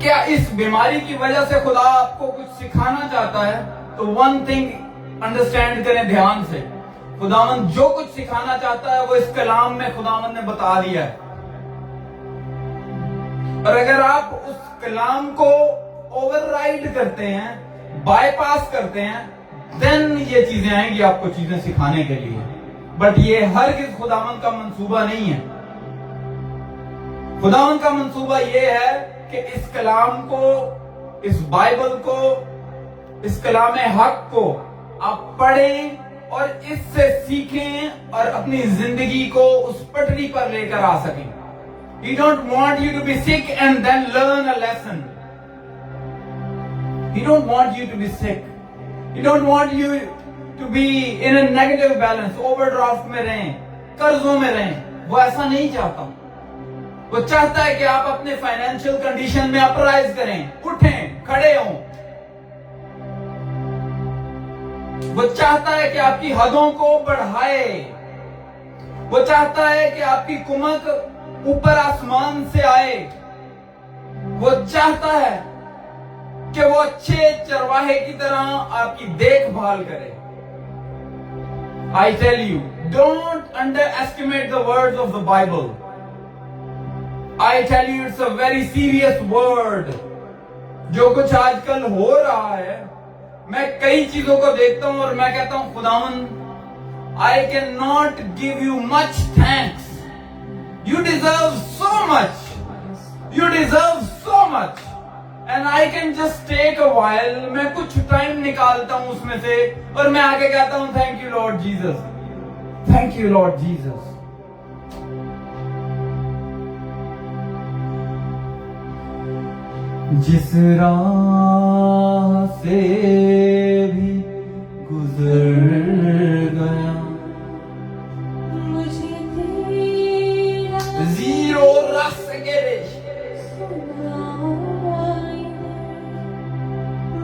B: क्या इस बीमारी की वजह से खुदा आपको कुछ सिखाना चाहता है, तो वन थिंग अंडरस्टैंड करें ध्यान से, खुदावंद जो कुछ सिखाना चाहता है वो इस कलाम में खुदावंद ने बता दिया है। और अगर आप उस कलाम को ओवरराइड करते हैं, बाईपास करते हैं, देन ये चीजें आएंगी आपको चीजें सिखाने के लिए। बट ये हरगिज़ खुदावंद का मंसूबा नहीं है। खुदावंद का मंसूबा ये है कि इस कलाम को, इस बाइबल को, इस कलाम हक को आप पढ़ें और इससे सीखें और अपनी जिंदगी को उस पटरी पर लेकर आ सकें। He don't want you to be sick and then learn a lesson. He don't want you to be sick. He don't want you to be in a negative balance, overdraft में रहें, कर्जों में रहें। वो ऐसा नहीं चाहता। वो चाहता है कि आप अपने फाइनेंशियल कंडीशन में अपराइज करें, उठें, खड़े हों। वो चाहता है कि आपकी हदों को बढ़ाए। वो चाहता है कि आपकी कुमक ऊपर आसमान से आए। वो चाहता है कि वो अच्छे चरवाहे की तरह आपकी देखभाल करे। I tell you, don't underestimate the words of the Bible. I tell you, it's a very serious word. जो कुछ आजकल हो रहा है, मैं कई चीजों को देखता हूं और मैं कहता हूं खुदावन, I cannot give you much thanks. You deserve so much. You deserve so much. And I can just take a while. मैं कुछ टाइम निकालता हूं उसमें से और मैं आगे कहता हूं thank you Lord Jesus, thank you Lord Jesus. जिस राह से भी गुजर गया,
A: मुझे तेरा
B: जीरो रस गेरे
A: सुनाई दे,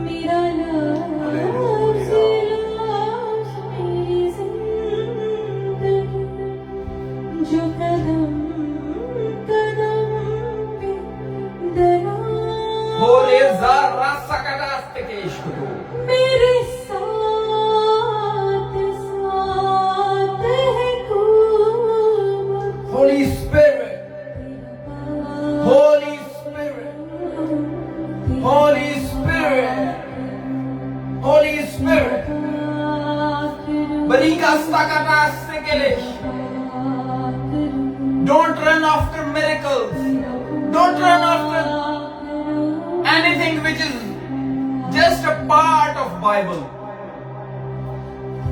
A: मेरा लफ्ज़ लफ्ज़ मेरी ज़िंदगी, जो कदम कदम पे दरार
B: बोले ज़रा सकदास्त के इश्क को
A: मेरे साथ साथ है खूब।
B: Holy Spirit, Holy Spirit, Holy Spirit, Holy Spirit. Bariga sakadaast ke liye. Don't run after miracles. Don't run after anything which is just a part of Bible.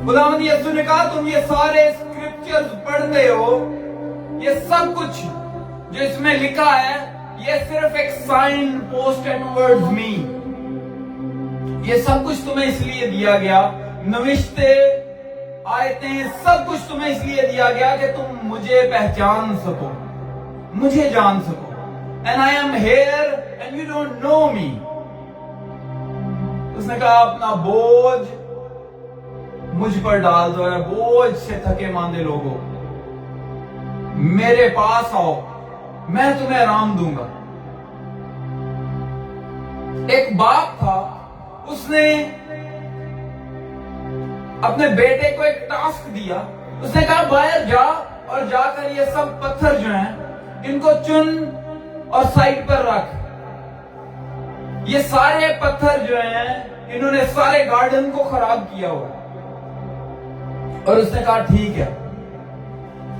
B: खुदावंद यीशु ने कहा तुम ये सारे स्क्रिप्चर्स पढ़ते हो, ये सब कुछ जो इसमें लिखा है ये सिर्फ एक साइन पोस्टेड टुवर्ड्स मी। ये सब कुछ तुम्हें इसलिए दिया गया, नविश्ते आयतें सब कुछ तुम्हें इसलिए दिया गया कि तुम मुझे पहचान सको, मुझे जान सको। and I am here and you don't know me. उसने कहा अपना बोझ मुझ पर डाल दो, है बोझ से थके मांदे लोगों, मेरे पास आओ, मैं तुम्हें आराम दूंगा। एक बाप था, उसने अपने बेटे को एक टास्क दिया। उसने कहा बाहर जा और जाकर ये सब पत्थर जो हैं इनको चुन और साइड पर रख। ये सारे पत्थर जो हैं इन्होंने सारे गार्डन को खराब किया हुआ। और उसने कहा ठीक है,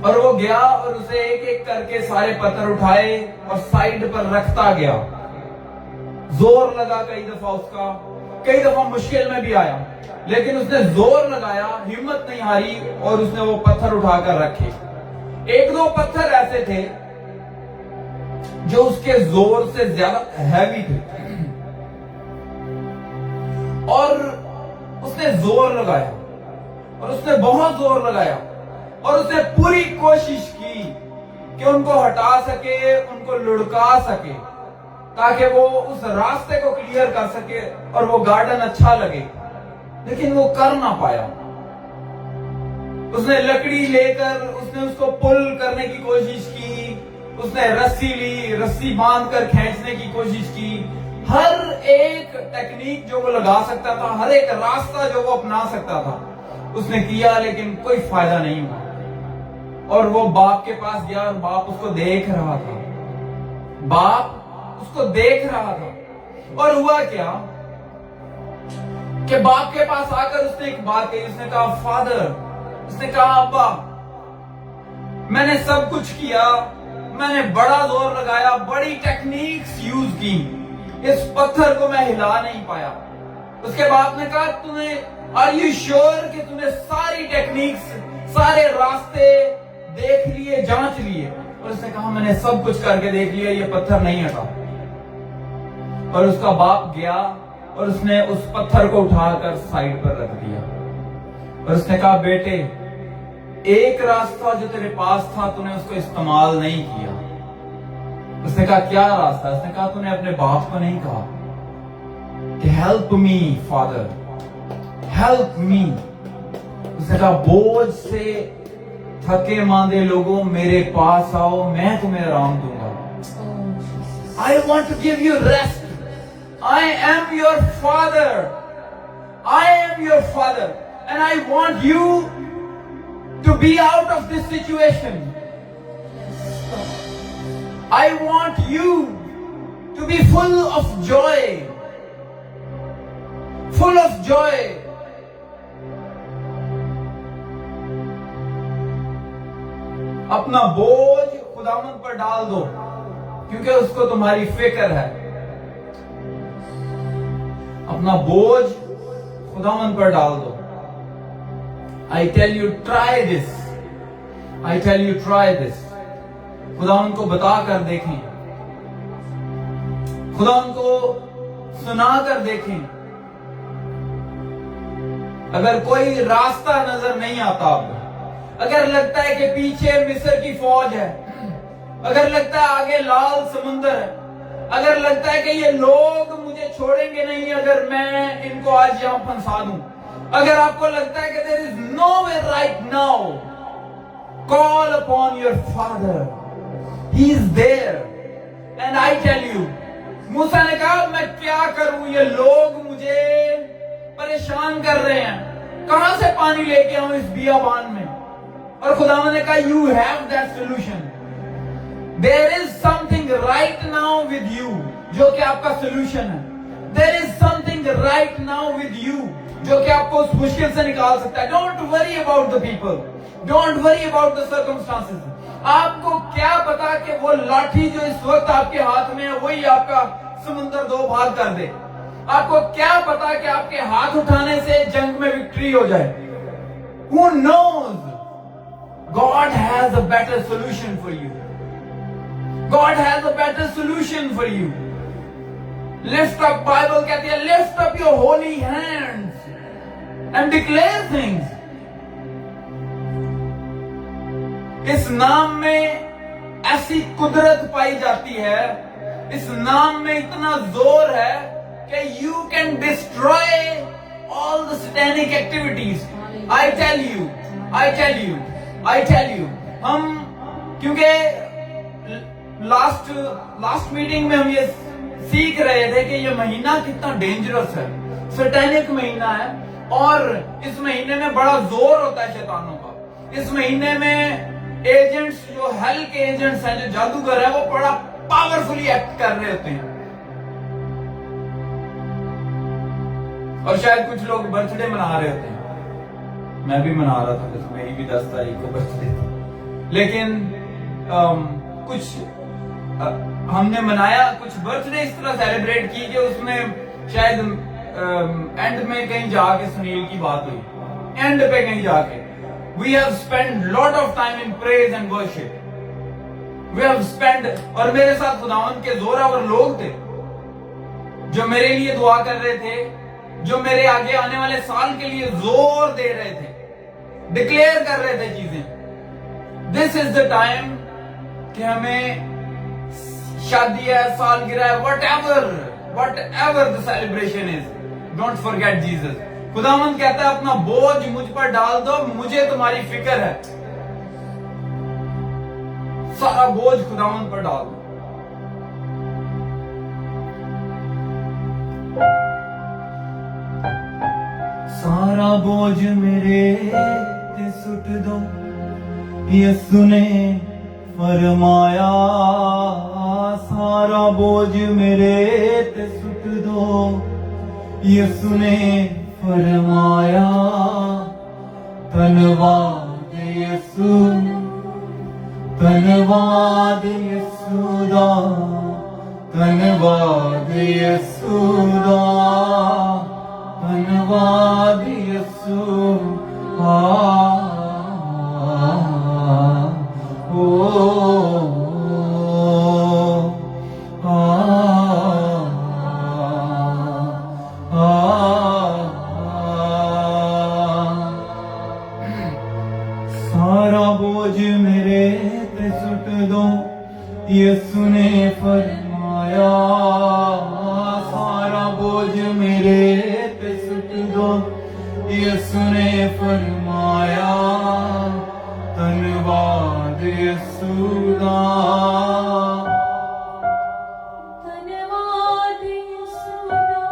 B: और वो गया और उसे एक एक करके सारे पत्थर उठाए और साइड पर रखता गया। जोर लगा कई दफा उसका, कई दफा मुश्किल में भी आया, लेकिन उसने जोर लगाया, हिम्मत नहीं हारी और उसने वो पत्थर उठाकर रखे। एक दो पत्थर ऐसे थे जो उसके जोर से ज्यादा हैवी थे, और उसने जोर लगाया और उसने बहुत जोर लगाया और उसने पूरी कोशिश की कि उनको हटा सके, उनको लुढ़का सके, ताकि वो उस रास्ते को क्लियर कर सके और वो गार्डन अच्छा लगे, लेकिन वो कर ना पाया। उसने लकड़ी लेकर उसने उसको पुल करने की कोशिश की, उसने रस्सी ली, रस्सी बांधकर खींचने की कोशिश की, हर एक टेक्निक जो वो लगा सकता था, हर एक रास्ता जो वो अपना सकता था उसने किया, लेकिन कोई फायदा नहीं हुआ। और वो बाप के पास गया और बाप उसको देख रहा था, बाप उसको देख रहा था। और हुआ क्या कि बाप के पास आकर उसने एक बात कही। उसने कहा फादर, उसने कहा अब्बा, मैंने सब कुछ किया, मैंने बड़ा जोर लगाया, बड़ी टेक्निक्स यूज की, इस पत्थर को मैं हिला नहीं पाया। उसके बाप ने कहा तुम्हें आर यू श्योर कि तुमने सारी टेक्निक्स, सारे रास्ते देख लिए, जांच लिए? और उसने कहा मैंने सब कुछ करके देख लिया, ये पत्थर नहीं हटा। और उसका बाप गया और उसने उस पत्थर को उठाकर साइड पर रख दिया और उसने कहा बेटे, एक रास्ता जो तेरे पास था तूने उसको इस्तेमाल नहीं किया। उसने कहा क्या रास्ता? उसने कहा तूने अपने बाप को नहीं कहा कि help me father, help me. उसने कहा बोझ से थके मांदे लोगों, मेरे पास आओ, मैं तुम्हें आराम दूंगा। I want to give you rest. I am your father. I am your father. And I want you to be out of this situation. I want you to be full of joy. Full of joy. अपना बोझ खुदावंद पर डाल दो, क्योंकि उसको तुम्हारी फिक्र है। अपना बोझ खुदावंद पर डाल दो। I tell you try this, I tell you try this. खुदावंद को बता कर देखें, खुदावंद को सुना कर देखें। अगर कोई रास्ता नजर नहीं आता आपको, अगर लगता है कि पीछे मिस्र की फौज है, अगर लगता है आगे लाल समुंदर है, अगर लगता है कि ये लोग मुझे छोड़ेंगे नहीं अगर मैं इनको आज यहां फंसा दूं, अगर आपको लगता है कि there is no way right now, call upon your father, he is there. And I tell you, मूसा ने कहा मैं क्या करूं, ये लोग मुझे परेशान कर रहे हैं, कहां से पानी लेके आऊं इस बियाबान में? और खुदावंद ने कहा you have that solution. There is something right now with you, जो कि आपका सोल्यूशन है। There is something right now with you, जो कि आपको उस मुश्किल से निकाल सकता है। Don't worry about the people, don't worry about the circumstances. आपको क्या पता कि वो लाठी जो इस वक्त आपके हाथ में है वही आपका समुंदर दो भाग कर दे। आपको क्या पता कि आपके हाथ उठाने से जंग में विक्ट्री हो जाए? Who knows? God has a better solution for you. God has a better solution for you. Lift up, Bible कहती है, lift up your holy hands and declare things. इस नाम में ऐसी कुदरत पाई जाती है, इस नाम में इतना जोर है कि you can destroy all the satanic activities. I tell you, I tell you, I tell you. हम क्योंकि लास्ट मीटिंग में हम ये सीख रहे थे कि ये महीना कितना डेंजरस है, सैटेनिक महीना है, और इस महीने में बड़ा जोर होता है शैतानों का। इस महीने में एजेंट्स, जो हेल के एजेंट्स हैं, जो जादूगर है, वो बड़ा पावरफुली एक्ट कर रहे होते हैं। और शायद कुछ लोग बर्थडे मना रहे होते हैं, मैं भी मना रहा था, जैसे मेरी भी 10 तारीख को बर्थडे थी। लेकिन हमने मनाया, कुछ बर्थडे इस तरह सेलिब्रेट की कि उसमें शायद एंड में कहीं जाके सुनील की बात हुई, एंड पे कहीं जाके we have spend lot of time in praise and worship. We have spend, और मेरे साथ खुदावंद के जोरावर लोग थे जो मेरे लिए दुआ कर रहे थे, जो मेरे आगे आने वाले साल के लिए जोर दे रहे थे, डिक्लेयर कर रहे थे चीजें। दिस इज द टाइम कि हमें शादी है, सालगिरह है, what ever the celebration is, don't forget Jesus. खुदावंद कहता है अपना बोझ मुझ पर डाल दो, मुझे तुम्हारी फिक्र है। सारा बोझ खुदावंद पर डाल दो। सारा बोझ मेरे ते सुट दो, यीशु ने फरमाया। सारा बोझ मेरे ते सुट दो, यीशु ने फरमाया। धन्यवाद यीशु, धन्यवाद यीशु दा, धन्यवाद यीशु दा, धन्यवाद यीशु। सारा बोझ मेरे ते सुट दो, यीशु ने फरमाया। सारा बोझ मेरे ते सुट दो, यीशु ने फरमाया। धन्यवाद यीशु दा,
A: धन्यवाद यीशु दा।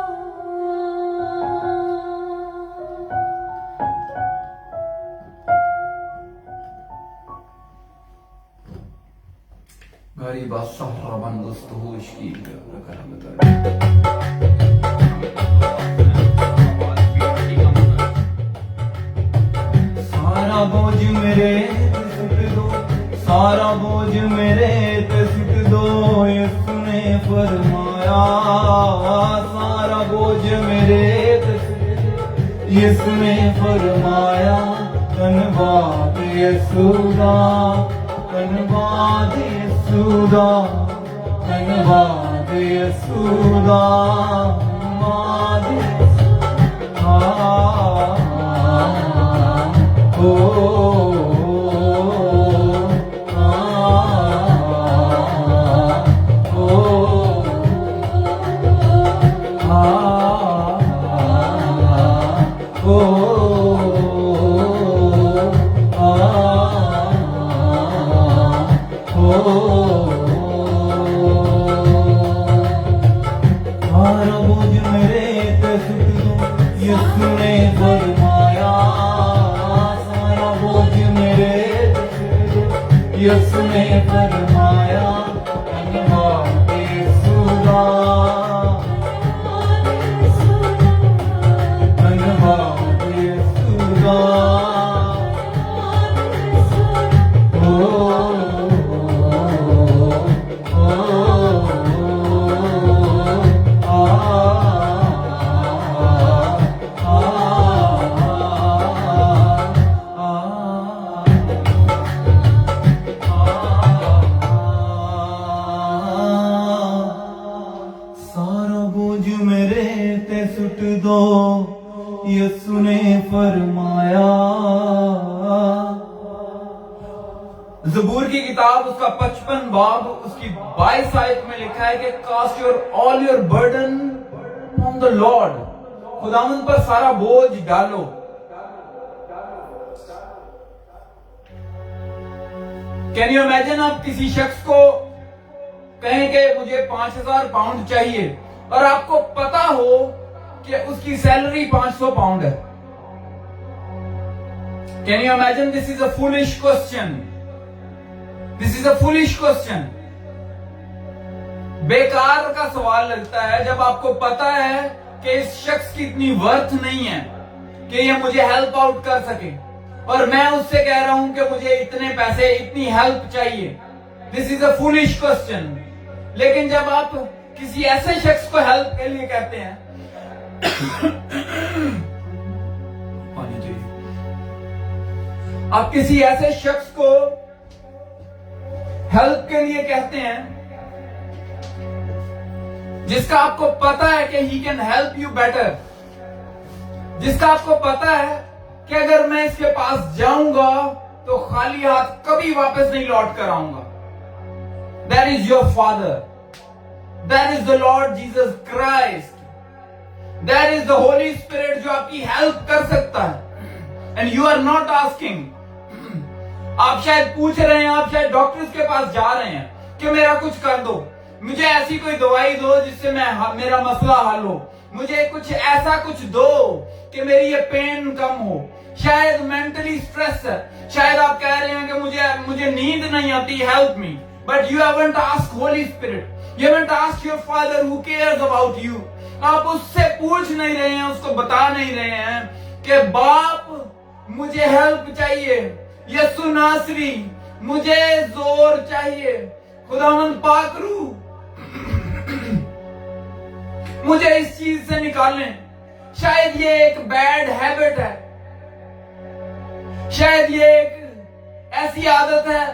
B: गरीबा सहरा बंदोस्त होश की सारा बोझ मेरे ते सुट दो, सारा बोझ मेरे ते सुट दो, यीशु ने फरमाया। सारा बोझ मेरे ते सुट दो, यीशु ने फरमाया। धन्यवाद यीशु दा, धन्यवाद यीशु दा, धन्यवाद यीशु दा, धन्यवाद यीशु सारा बोझ मेरे ते सुट दो, यीशु ने फरमाया। सारा बोझ मेरे ते सुट दो, यीशु ने फरमाया। धन्यवाद यीशु दा, धन्यवाद यीशु दा। सुट दो, यीशु ने फरमाया। ज़बूर की किताब उसका 55 बाब उसकी 22 आयत में लिखा है कि cast all your burden on the Lord, खुदावंद पर सारा बोझ डालो। कैन यू इमेजिन, आप किसी शख्स को कहें कि मुझे 5,000 पाउंड चाहिए और आपको पता हो कि उसकी सैलरी 500 पाउंड है। Can you imagine? This is a foolish question, this is a foolish question. बेकार का सवाल लगता है जब आपको पता है कि इस शख्स की इतनी वर्थ नहीं है कि ये मुझे हेल्प आउट कर सके, और मैं उससे कह रहा हूं कि मुझे इतने पैसे, इतनी हेल्प चाहिए। This is a foolish question. लेकिन जब आप किसी ऐसे शख्स को हेल्प के लिए कहते हैं पानी चाहिए, आप किसी ऐसे शख्स को हेल्प के लिए कहते हैं जिसका आपको पता है कि he can help you better, जिसका आपको पता है कि अगर मैं इसके पास जाऊंगा तो खाली हाथ कभी वापस नहीं लौट कर आऊंगा। That is your father, that is the Lord Jesus Christ, that is the Holy Spirit जो आपकी हेल्प कर सकता है। And you are not asking, आप शायद पूछ रहे हैं, आप शायद डॉक्टर्स के पास जा रहे हैं कि मेरा कुछ कर दो, मुझे ऐसी कोई दवाई दो जिससे मेरा मसला हल हो, मुझे कुछ ऐसा कुछ दो कि मेरी ये पेन कम हो। शायद मेंटली स्ट्रेस है, शायद आप कह रहे हैं कि मुझे नींद नहीं आती, help me, but you haven't asked Holi Spirit, you haven't asked your father who cares about you. आप उससे पूछ नहीं रहे हैं, उसको बता नहीं रहे हैं कि बाप मुझे हेल्प चाहिए, यसु नासरी मुझे जोर चाहिए, खुदावंद पाक रूह मुझे इस चीज से निकालें। शायद ये एक बैड हैबिट है, शायद ये एक ऐसी आदत है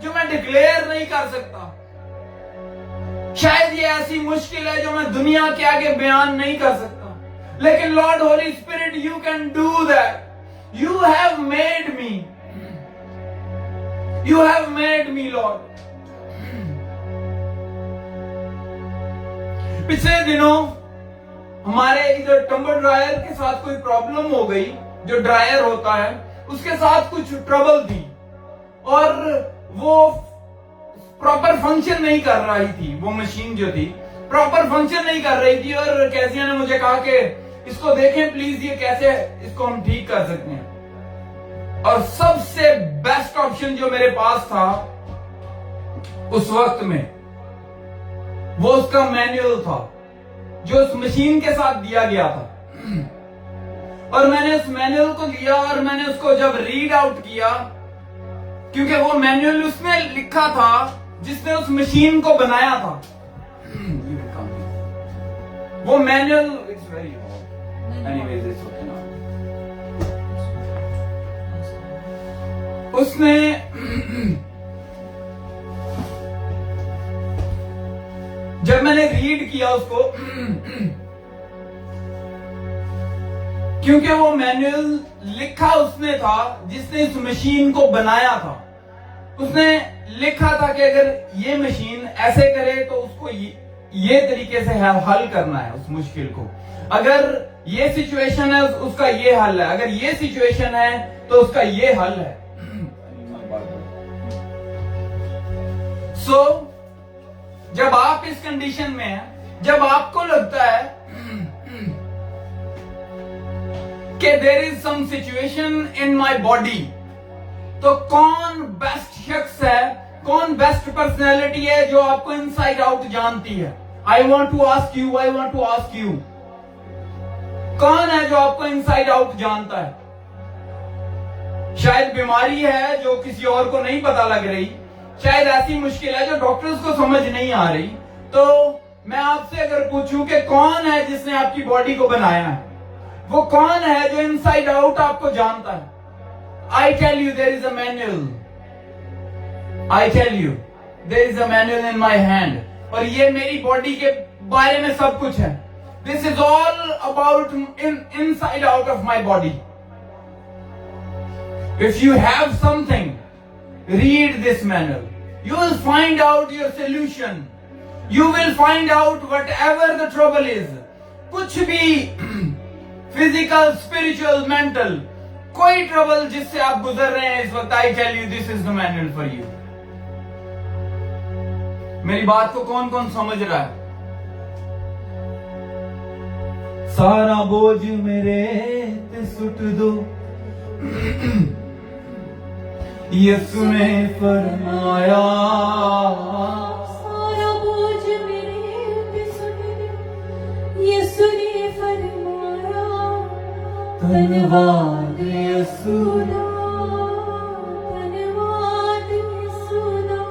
B: जो मैं डिक्लेयर नहीं कर सकता, शायद ये ऐसी मुश्किल है जो मैं दुनिया के आगे बयान नहीं कर सकता। लेकिन Lord Holi Spirit, you can do that, you have made me, you have made me Lord. पिछले दिनों हमारे इधर टम्बर ड्रायर के साथ कोई प्रॉब्लम हो गई, जो ड्रायर होता है उसके साथ कुछ ट्रबल थी और वो प्रॉपर फंक्शन नहीं कर रही थी, वो मशीन जो थी प्रॉपर फंक्शन नहीं कर रही थी। और कैसिया ने मुझे कहा कि इसको देखें प्लीज, ये कैसे इसको हम ठीक कर सकते हैं। और सबसे बेस्ट ऑप्शन जो मेरे पास था उस वक्त में वो उसका मैनुअल था जो उस मशीन के साथ दिया गया था। और मैंने उस मैनुअल को लिया और मैंने उसको जब रीड आउट किया, क्योंकि वो मैनुअल उसमें लिखा था जिसने उस मशीन को बनाया था, वो manual it's very anyways it's okay now. उसने जब मैंने रीड किया उसको, क्योंकि वो मैनुअल लिखा उसने था जिसने इस मशीन को बनाया था, उसने लिखा था कि अगर ये मशीन ऐसे करे तो उसको ये तरीके से हल करना है उस मुश्किल को, अगर ये सिचुएशन है उसका ये हल है, अगर ये सिचुएशन है तो उसका ये हल है। सो जब आप इस कंडीशन में हैं, जब आपको लगता है कि there is some situation in my body, तो कौन बेस्ट शख्स है, कौन बेस्ट पर्सनैलिटी है जो आपको इनसाइड आउट जानती है? I want to ask you, I want to ask you, कौन है जो आपको इनसाइड आउट जानता है? शायद बीमारी है जो किसी और को नहीं पता लग रही, शायद ऐसी मुश्किल है जो डॉक्टर्स को समझ नहीं आ रही। तो मैं आपसे अगर पूछूं कि कौन है जिसने आपकी बॉडी को बनाया है, वो कौन है जो इनसाइड आउट आपको जानता है? I tell you there is a manual. I tell you there is a manual in my hand. और ये मेरी बॉडी के बारे में सब कुछ है। This is all about inside out of my body. If you have something read this manual. You will find out your solution. You will find out whatever the trouble is. कुछ भी physical, spiritual, mental, कोई trouble जिससे आप गुजर रहे हैं इस वक्त, I tell you this is the manual for you. मेरी बात को कौन कौन समझ रहा है? सारा बोझ मेरे ते सुट दो, यीशु ने फरमाया।
A: सारा बोझ मेरे पे सुट दो, यीशु ने फरमाया।
B: धन्यवाद यीशु,
A: धन्यवाद यीशुदा,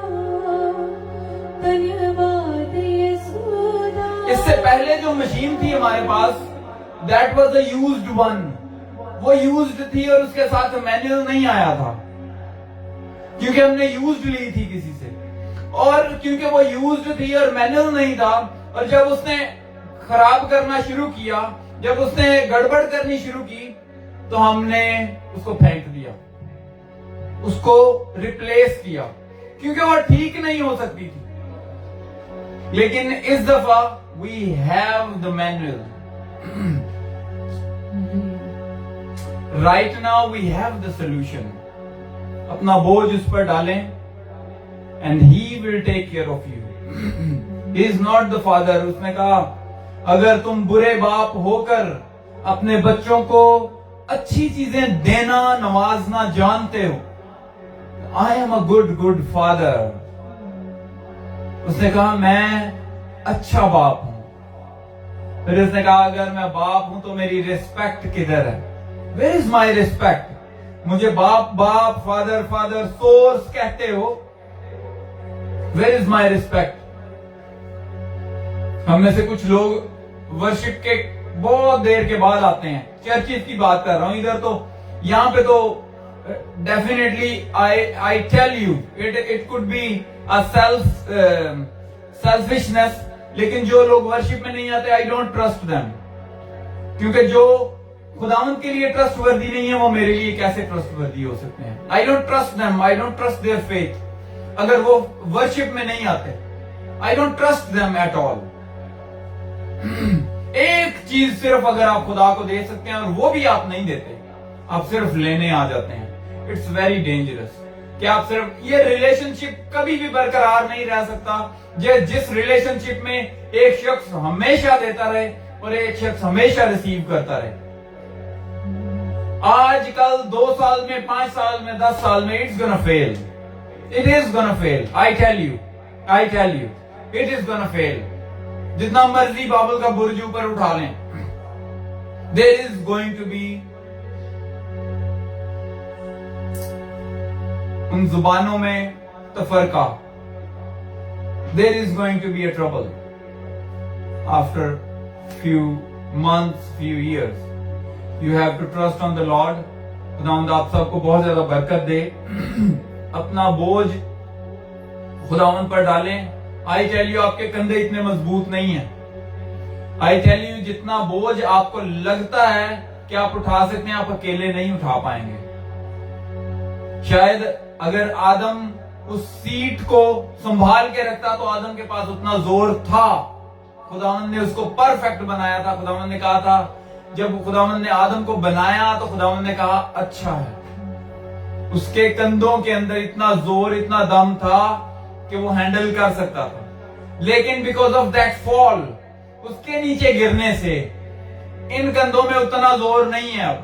A: धन्यवाद यीशुदा।
B: इससे पहले जो मशीन थी हमारे पास, that was a used one, वो यूज्ड थी और उसके साथ मैनुअल नहीं आया था, क्योंकि हमने यूज्ड ली थी किसी से, और क्योंकि वो यूज्ड थी और मैनुअल नहीं था, और जब उसने खराब करना शुरू किया, जब उसने गड़बड़ करनी शुरू की, तो हमने उसको फेंक दिया, उसको रिप्लेस किया, क्योंकि वो ठीक नहीं हो सकती थी। लेकिन इस दफा we have the manual, right now we have the solution. अपना बोझ उस पर डालें, and he will take care of you. He is not the father. उसने कहा अगर तुम बुरे बाप होकर अपने बच्चों को अच्छी चीजें देना नवाजना जानते हो, I am a good father. उसने कहा मैं अच्छा बाप हूं। फिर उसने कहा अगर मैं बाप हूं तो मेरी रिस्पेक्ट किधर है? Where is my respect? मुझे बाप बाप, फादर फादर, सोर्स कहते हो, वेयर इज माई रिस्पेक्ट? हम में से कुछ लोग वर्शिप के बहुत देर के बाद आते हैं, चर्चिस की बात कर रहा हूं इधर, तो यहां पे तो definitely I tell you it could be a selfishness, लेकिन जो लोग वर्शिप में नहीं आते, आई डोंट ट्रस्ट देम, क्योंकि जो खुदावंद के लिए ट्रस्टवर्दी नहीं है, वो मेरे लिए कैसे ट्रस्टवर्दी हो सकते हैं? I don't trust them, I don't trust their faith. अगर वो वर्शिप में नहीं आते, I don't trust them at all. एक चीज सिर्फ अगर आप खुदा को दे सकते हैं, और वो भी आप नहीं देते, आप सिर्फ लेने आ जाते हैं, इट्स वेरी डेंजरस। कि आप सिर्फ, ये रिलेशनशिप कभी भी बरकरार नहीं रह सकता जिस रिलेशनशिप में एक शख्स हमेशा देता रहे और एक शख्स हमेशा रिसीव करता रहे। आजकल 2 साल में, 5 साल में, 10 साल में, it's gonna fail, it is gonna fail. I tell you, it is gonna fail. जितना मर्जी बाबल का बुर्ज ऊपर उठा लें, there is going to be, उन जुबानों में तफरका, there is going to be a trouble after few months, few years. You have to trust on the Lord. खुदावंद आप सबको बहुत ज्यादा बरकत दे। अपना बोझ खुदावंद पर डालें। आई टेल यू, आपके कंधे इतने मजबूत नहीं हैं। आई टेल यू, जितना बोझ आपको लगता है कि आप उठा सकते हैं, आप अकेले नहीं उठा पाएंगे। शायद अगर आदम उस सीट को संभाल के रखता तो आदम के पास उतना जोर था। खुदावंद ने उसको परफेक्ट बनाया था। खुदावंद ने कहा था, जब खुदावंद ने आदम को बनाया तो खुदावंद ने कहा अच्छा है। उसके कंधों के अंदर इतना जोर, इतना दम था कि वो हैंडल कर सकता था। लेकिन बिकॉज ऑफ दैट फॉल, उसके नीचे गिरने से इन कंधों में उतना जोर नहीं है अब।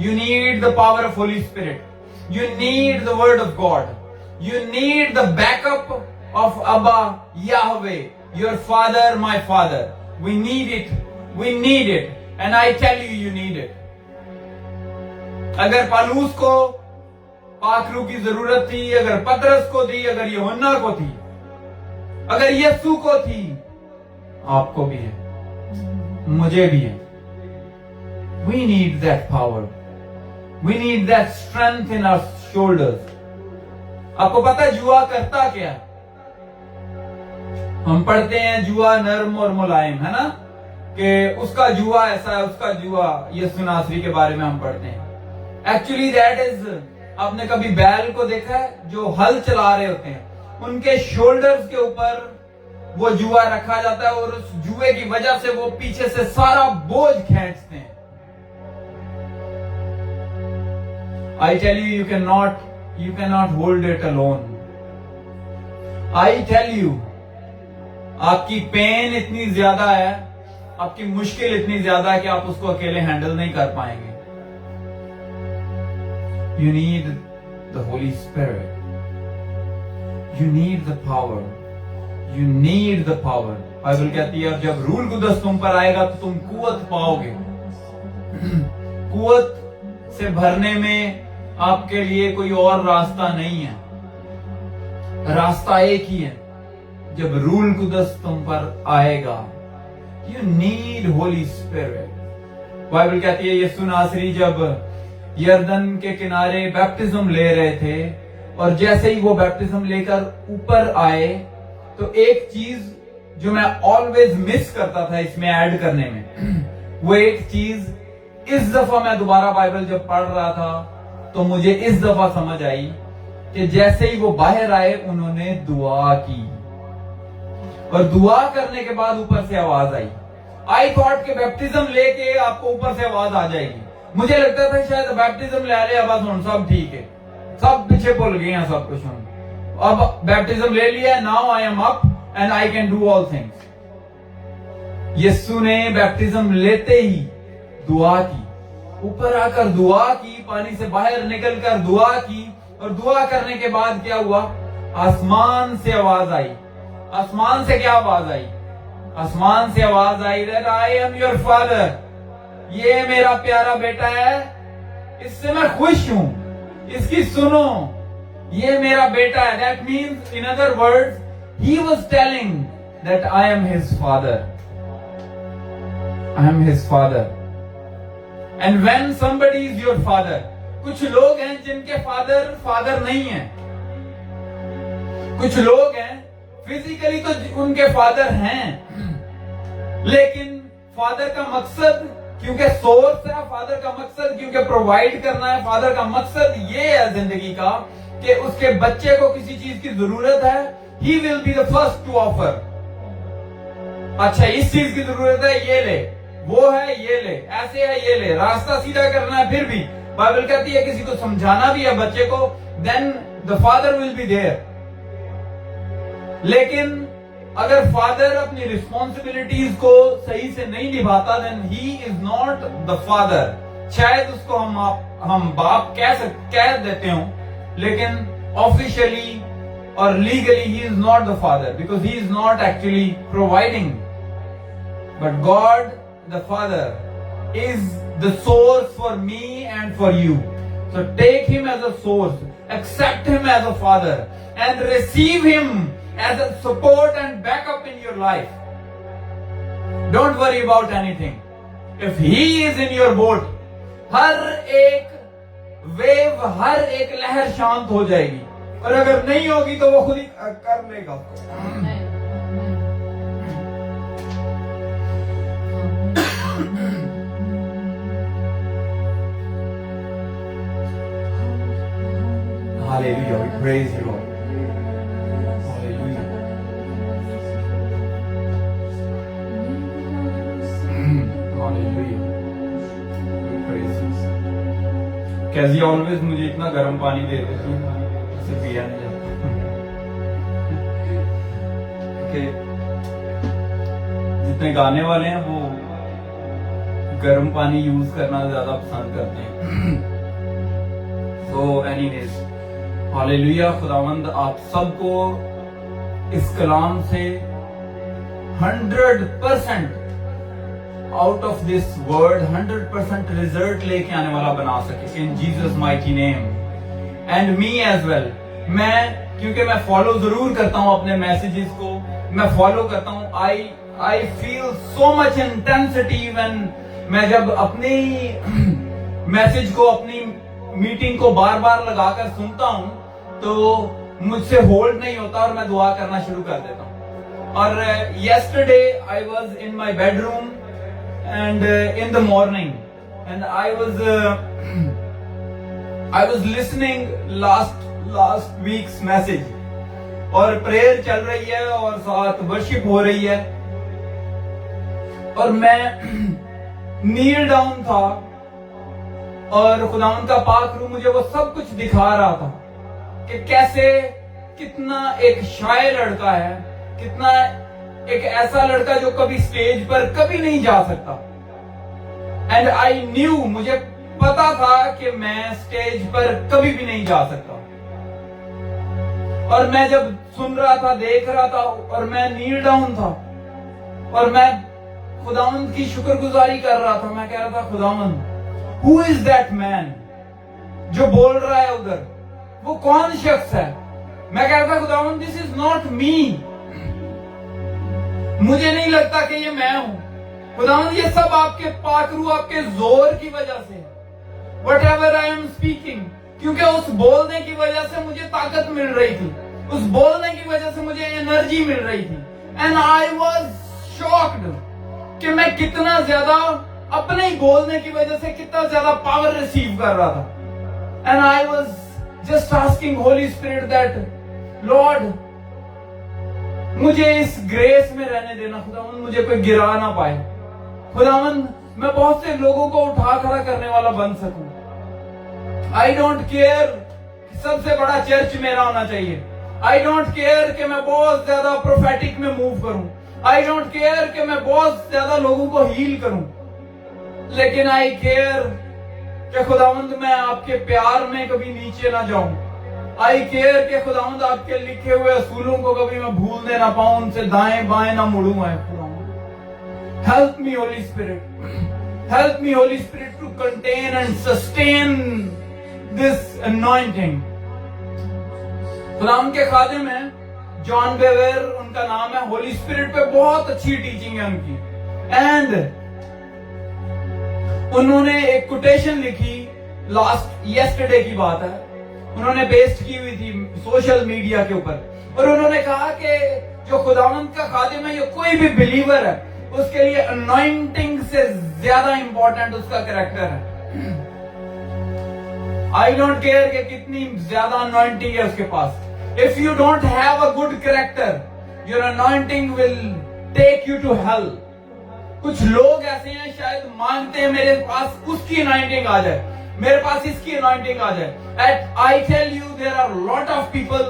B: You need the power of Holy Spirit, you need the word of God, you need the backup of अब्बा Yahweh, your father, my father. We need it, and I tell you, you need it. अगर पालूस को पाखरू की जरूरत थी, अगर पतरस को थी, अगर यूहन्ना को थी, अगर यीशु को थी, आपको भी है, मुझे भी है। We need that power, we need that strength in our shoulders. आपको पता है जुआ करता क्या है? हम पढ़ते हैं जुआ नर्म और मुलायम, है ना, कि उसका जुआ ऐसा है, उसका जुआ, यीशु नासरी के बारे में हम पढ़ते हैं। एक्चुअली दैट इज आपने कभी बैल को देखा है जो हल चला रहे होते हैं, उनके शोल्डर्स के ऊपर वो जुआ रखा जाता है और उस जुए की वजह से वो पीछे से सारा बोझ खींचते हैं। I tell you, you cannot hold it alone. I tell you, आपकी पेन इतनी ज्यादा है, आपकी मुश्किल इतनी ज्यादा है कि आप उसको अकेले हैंडल नहीं कर पाएंगे। You need the Holy Spirit. You need the power. You need the power. Bible कहती है जब रूल कुदस तुम पर आएगा तो तुम कुवत पाओगे। कुवत से भरने में आपके लिए कोई और रास्ता नहीं है, रास्ता एक ही है। जब रूल कुदस तुम पर आएगा, you need Holi spirit. Bible कहती है यीशु नासरी जब यरदन के किनारे बैप्टिज्म ले रहे थे और जैसे ही वो बैप्टिज्म लेकर ऊपर आए तो एक चीज जो मैं ऑलवेज मिस करता था इसमें ऐड करने में, वो एक चीज इस दफा मैं दोबारा बाइबल जब पढ़ रहा था तो मुझे इस दफा समझ आई कि जैसे ही वो बाहर आए उन्होंने दुआ की और दुआ करने के बाद ऊपर से आवाज आई। आई थॉट के बैप्टिज्म लेके आपको ऊपर से आवाज आ जाएगी। मुझे लगता था शायद बैप्टिज्म ले ले अब सुन सब ठीक है, सब पीछे भूल गए हैं सब कुछ, अब बैप्टिज्म ले लिया, now I am up and I can do all things. यीशु ने बैप्टिज्म लेते ही दुआ की, ऊपर आकर दुआ की, पानी से बाहर निकलकर दुआ की और दुआ करने के बाद क्या हुआ, आसमान से आवाज आई। आसमान से क्या आवाज आई? आसमान से आवाज आई that I am your father, ये मेरा प्यारा बेटा है, इससे मैं खुश हूं, इसकी सुनो, ये मेरा बेटा है। That means in other words he was telling that I am his father, I am his father. And when somebody is your father, कुछ लोग हैं जिनके फादर नहीं है, कुछ लोग हैं फिजिकली तो उनके फादर हैं, लेकिन फादर का मकसद क्योंकि सोर्स है, फादर का मकसद क्योंकि प्रोवाइड करना है, फादर का मकसद ये है जिंदगी का कि उसके बच्चे को किसी चीज की जरूरत है, he will be the first to offer. अच्छा इस चीज की जरूरत है, ये ले, वो है ये ले, ऐसे है ये ले, रास्ता सीधा करना है। फिर भी बाइबल कहती है किसी को समझाना भी है बच्चे को, then the father will be there. लेकिन अगर फादर अपनी रिस्पॉन्सिबिलिटीज को सही से नहीं निभाता, then he is not the father. शायद उसको हम बाप कह देते हो, लेकिन ऑफिशियली और legally he is not the father, because he is not actually providing. But God the father is the source for me and for you. So take him as a source, accept him as a father, and receive him as a support and backup in your life. Don't worry about anything. If he is in your boat, हर एक wave, हर एक लहर शांत हो जाएगी, और अगर नहीं होगी तो वो खुद ही कर लेगा। Hallelujah, we praise you, Lord. Hallelujah. Hallelujah. We praise you. कैसी ऑलवेज मुझे इतना गर्म पानी दे देती है, उसे पिया नहीं जाता। जितने गाने वाले हैं वो गर्म पानी यूज करना ज्यादा पसंद करते हैं। So anyways, hallelujah. खुदावंद आप सबको इस कलाम से 100% out of this word 100% result लेके आने वाला बना सके, in Jesus mighty name, and me as well. मैं क्योंकि मैं फॉलो जरूर करता हूं अपने मैसेजेस को, मैं फॉलो करता हूं। I feel so much intensity when मैं जब अपनी मैसेज को, अपनी मीटिंग को बार बार लगाकर सुनता हूं तो मुझसे होल्ड नहीं होता और मैं दुआ करना शुरू कर देता हूं। और yesterday I was in my bedroom and in the morning and I I was listening last weeks message, और प्रेयर चल रही है और साथ वर्शिप हो रही है, और मैं नील डाउन था और खुदावंद का पाक रूह मुझे वो सब कुछ दिखा रहा था कि कैसे कितना एक शायर लड़का है, कितना एक ऐसा लड़का जो कभी स्टेज पर कभी नहीं जा सकता। एंड आई न्यू, मुझे पता था कि मैं स्टेज पर कभी भी नहीं जा सकता। और मैं जब सुन रहा था, देख रहा था, और मैं नील डाउन था और मैं खुदावंद की शुक्रगुजारी कर रहा था। मैं कह रहा था, खुदावंद, हु इज दैट मैन जो बोल रहा है उधर, वो कौन शख्स है? मैं कह रहा था, खुदावंद, दिस इज नॉट मी, मुझे नहीं लगता कि ये मैं हूं। खुदावंद, ये सब आपके पाक रूह, आपके जोर की वजह से, what ever I am speaking, क्योंकि उस बोलने की वजह से मुझे ताकत मिल रही थी, उस बोलने की वजह से मुझे एनर्जी मिल रही थी। एंड आई वॉज शॉक्ड कि मैं कितना ज्यादा अपने ही बोलने की वजह से कितना ज्यादा पावर रिसीव कर रहा था। And I was just asking Holi spirit that Lord, मुझे इस ग्रेस में रहने देना खुदावंद, मुझे कोई गिरा ना पाए। खुदावंद, मैं बहुत से लोगों को उठा खड़ा करने वाला बन सकूं। आई डोंट केयर सबसे बड़ा चर्च मेरा होना चाहिए। आई डोंट केयर कि मैं बहुत ज्यादा प्रोफेटिक में मूव करूं। आई डोंट केयर कि मैं बहुत ज्यादा लोगों को हील करूं। लेकिन आई केयर कि खुदावंद, मैं आपके प्यार में कभी नीचे ना जाऊं। आई केयर कि खुदावंद, आपके लिखे हुए असूलों को कभी मैं भूलने ना पाऊं, उनसे दाएं बाएं ना मुड़ूं। मैं खुदावंद, help me Holy Spirit, help me Holy Spirit to contain and sustain this anointing. खुदावंद के खादिम हैं जॉन बेवेर, उनका नाम है। होली स्पिरिट पे बहुत अच्छी टीचिंग है उनकी। एंड उन्होंने एक कोटेशन लिखी, लास्ट यस्टरडे की बात है, उन्होंने पेस्ट की हुई थी सोशल मीडिया के ऊपर, और उन्होंने कहा कि जो खुदावंद का खादिम है, ये कोई भी बिलीवर है, उसके लिए अनॉइंटिंग से ज्यादा इंपॉर्टेंट उसका कैरेक्टर है। आई डोंट केयर कि कितनी ज्यादा अनॉइंटिंग है उसके पास। If you don't have a good character, your anointing will take you to hell. कुछ लोग ऐसे हैं, शायद मांगते हैं मेरे पास उसकी अनॉइंटिंग आ जाए, मेरे पास इसकी अनॉइंटिंग आ जाए। At I tell you, there are lot of people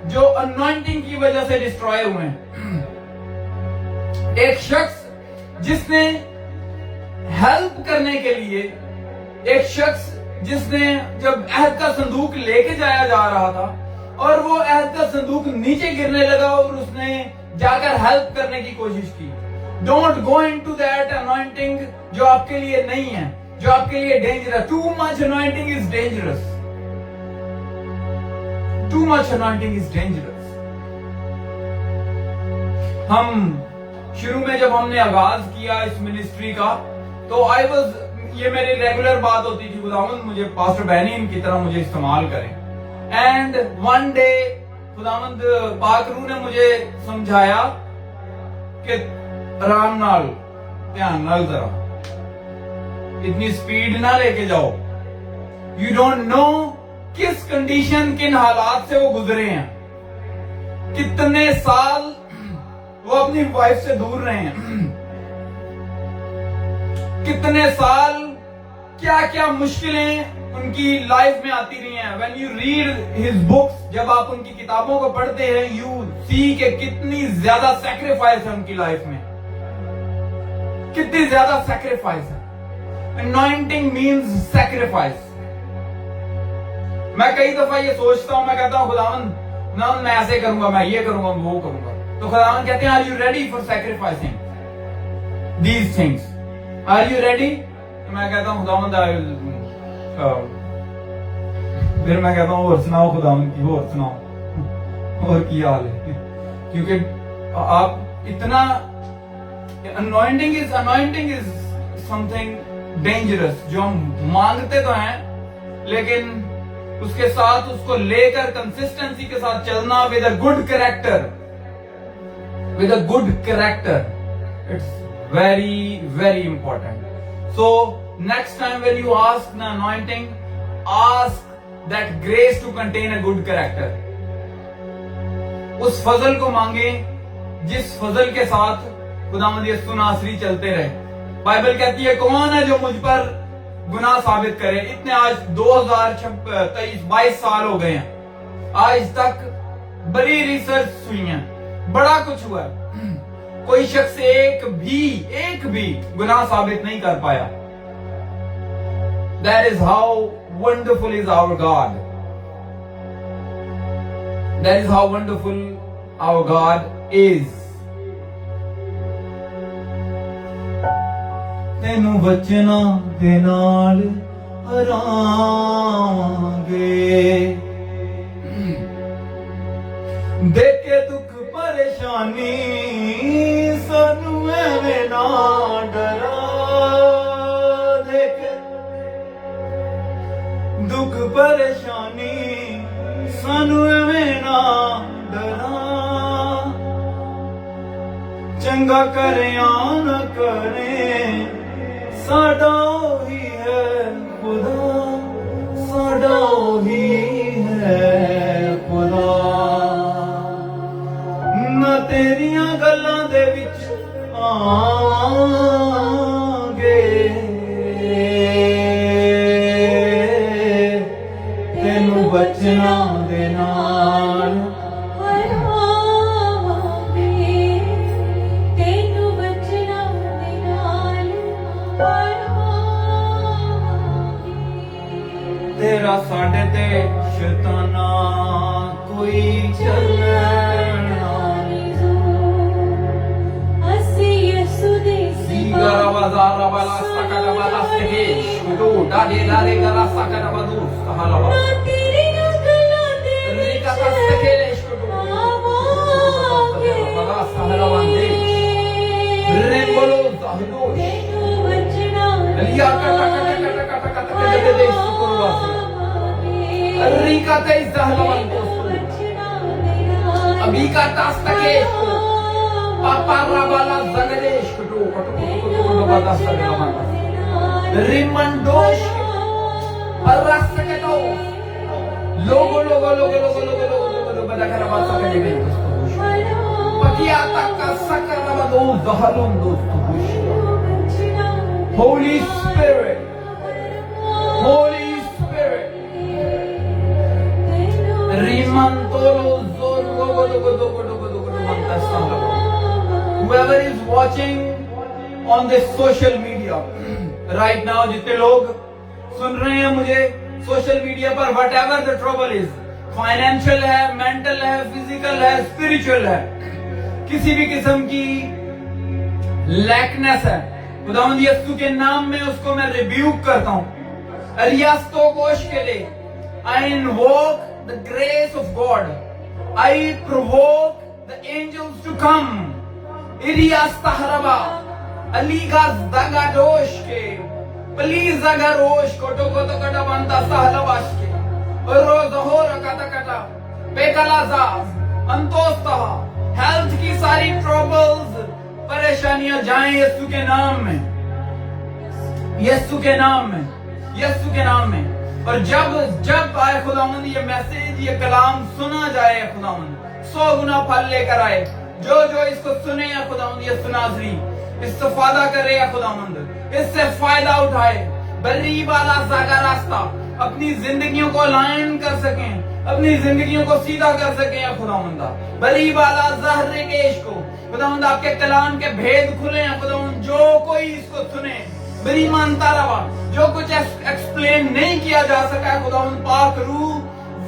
B: जो अनॉइंटिंग की वजह से डिस्ट्रॉय हुए हैं। एक शख्स जिसने हेल्प करने के लिए, एक शख्स जिसने जब अहद का संदूक लेके जाया जा रहा था और वो अहद का संदूक नीचे गिरने लगा और उसने जाकर हेल्प करने की कोशिश की। Don't go into that anointing जो आपके लिए नहीं है, जो आपके लिए dangerous. Too much anointing is dangerous, too much anointing is dangerous. हम शुरू में जब हमने आगाज किया इस मिनिस्ट्री का, तो आई वॉज, ये मेरी रेगुलर बात होती थी, खुदावंद मुझे पास्टर बैनियन की तरह मुझे इस्तेमाल करें। एंड वन डे खुदावंद पाक रूह ने मुझे समझाया कि आराम नाल, ध्यान नाल जरा, इतनी स्पीड ना लेके जाओ। यू डोंट नो किस कंडीशन, किन हालात से वो गुजरे हैं, कितने साल वो अपनी वाइफ से दूर रहे हैं, कितने साल क्या क्या मुश्किलें उनकी लाइफ में आती रही हैं। When you read his books, जब आप उनकी किताबों को पढ़ते हैं, you see कि कितनी ज्यादा सैक्रिफाइस है उनकी लाइफ में, कितनी ज्यादा सैक्रिफाइस है। Anointing means sacrifice। मैं कई दफा ये सोचता हूं, मैं कहता हूं खुदावंद, ना मैं ऐसे करूंगा, मैं ये करूंगा, वो करूंगा, तो खुदावंद कहते हैं, are you ready for sacrificing these things, are you ready? मैं कहता हूं खुदावंद, फिर मैं कहता हूं और सुनाओ खुदावंद की, और सुनाओ, और क्या हाल है, क्योंकि आप इतना अनॉइंटिंग इज समथिंग डेंजरस, जो हम मांगते तो हैं लेकिन उसके साथ उसको लेकर कंसिस्टेंसी के साथ चलना, with a good character, with a good character, it's very important. So next time when you ask the anointing, ask that grace to contain a good character. उस फजल को मांगे जिस फजल के साथ खुदावंद यीशु नासरी चलते रहे। बाइबल कहती है कौन है जो मुझ पर गुनाह साबित करे। इतने आज 2023-22 साल हो गए हैं, आज तक बड़ी रिसर्च हुई है, बड़ा कुछ हुआ है, कोई शख्स एक भी गुनाह साबित नहीं कर पाया। That is how wonderful is our God. That is how wonderful our God is. ਤੈਨੂੰ ਬਚਨਾ ਦੇ ਨਾਲ ਹਰਾਵਾਂਗੇ, ਦੇਖ ਕੇ ਦੁੱਖ ਪਰੇਸ਼ਾਨੀ ਸਾਨੂੰ ਐਵੇਂ ਨਾ ਡਰਾ, ਦੇਖ ਦੁੱਖ ਪਰੇਸ਼ਾਨੀ ਸਾਨੂੰ ਐਵੇਂ ਨਾ ਡਰਾ, ਚੰਗਾ ਕਰਿਆ ਨਾ ਕਰੇ ਸਾਡਾ ਉਹੀ ਹੈ ਖੁਦਾ, ਸਾਡਾ ਉਹੀ ਹੈ ਖੁਦਾ। ਨਾ ਤੇਰੀਆਂ ਗੱਲਾਂ ਦੇ ਵਿੱਚ ਆਵਾਂਗੇ, ਤੈਨੂੰ ਬਚਨਾ ਦੇ ਨਾਲ तेरा साडे ते शैताना कोई चलना
A: असी यीशु दे सिवा
B: बाजार वाला सकट वाला सके शुरू डाले डाले गला सकट बदू सहाला
A: तेरी गला दे
B: रिका सके शुरू
A: आवांगे
B: वाला सहाला वंदे रेंबलो जाहदो
A: तेनु बचना
B: लिया कट दे शुरू रिका ते जहलवन अभी का तास्तके पापा रबाला जगदेश कुटु बता सके रिमंडोश अर्रस के तो लोगो बता कर बात सके पकिया तक का सकर रबदो जहलुन दोस्त Holy Spirit, Holy Spirit. Whoever is watching on this social media right now, जितने लोग सुन रहे हैं मुझे सोशल मीडिया पर, whatever the trouble is, financial है, मेंटल है, फिजिकल है, स्पिरिचुअल है, किसी भी किस्म की लैकनेस है, खुदावंद यीशु के नाम में उसको मैं रिब्यूक करता हूं। अरियास्तो कोश के लिए I invoke the grace of God. I provoke the angels to come. Irias tahraba aligas dagadosh ke please agarosh koto koto kata banta sahlabash ke rozahora kata kata bekalaza antosta health की सारी troubles परेशानियां जाएं यीशु के नाम में, यीशु के नाम में, यीशु के नाम में। और जब आए खुदावंद ये मैसेज, ये कलाम सुना जाए खुदावंद 100 गुना फल लेकर आए। जो इसको सुने या खुदावंद ये सुनाजरी इस्तेफादा करे या खुदावंद इससे फायदा उठाए, बर्री वाला सागा रास्ता अपनी जिंदगियों को अलाइन कर सकें, अपनी जिंदगियों को सीधा कर सकें या खुदावंदा। बरी वाला जहरे केश को खुदावंद आपके कलाम के भेद खुले हैं खुदावंद। जो कोई इसको सुने बरी मानता रहा, जो कुछ एक्सप्लेन नहीं किया जा सका खुदावंद पाक रूह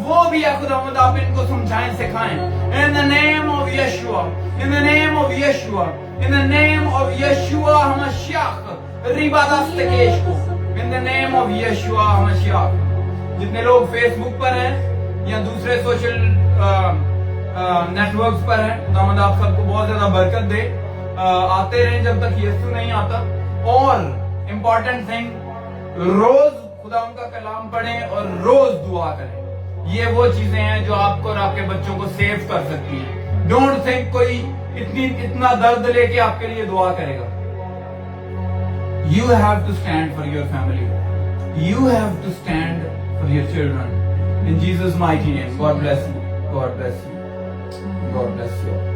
B: वो भी है खुदावंद आप इनको समझाएं सिखाएं। In the name of Yeshua, in the name of Yeshua, in the name of Yeshua Hamashiach रिबादास्तकेश को, in the name of Yeshua Hamashiach. जितने लोग फेसबुक पर हैं या दूसरे सोशल नेटवर्क्स पर हैं, खुदावंद आप सबको बहुत ज्यादा बरकत दे, आते रहें जब तक यीशु नहीं आता। और इम्पोर्टेंट थिंग, रोज खुदावंद का कलाम पढ़ें और रोज दुआ करें। ये वो चीजें हैं जो आपको और आपके बच्चों को सेव कर सकती हैं। डोंट थिंक कोई इतना दर्द लेके आपके लिए दुआ करेगा। You have to stand for your family, you have to stand for your children, In Jesus' mighty name. God bless you. God bless you. God bless you.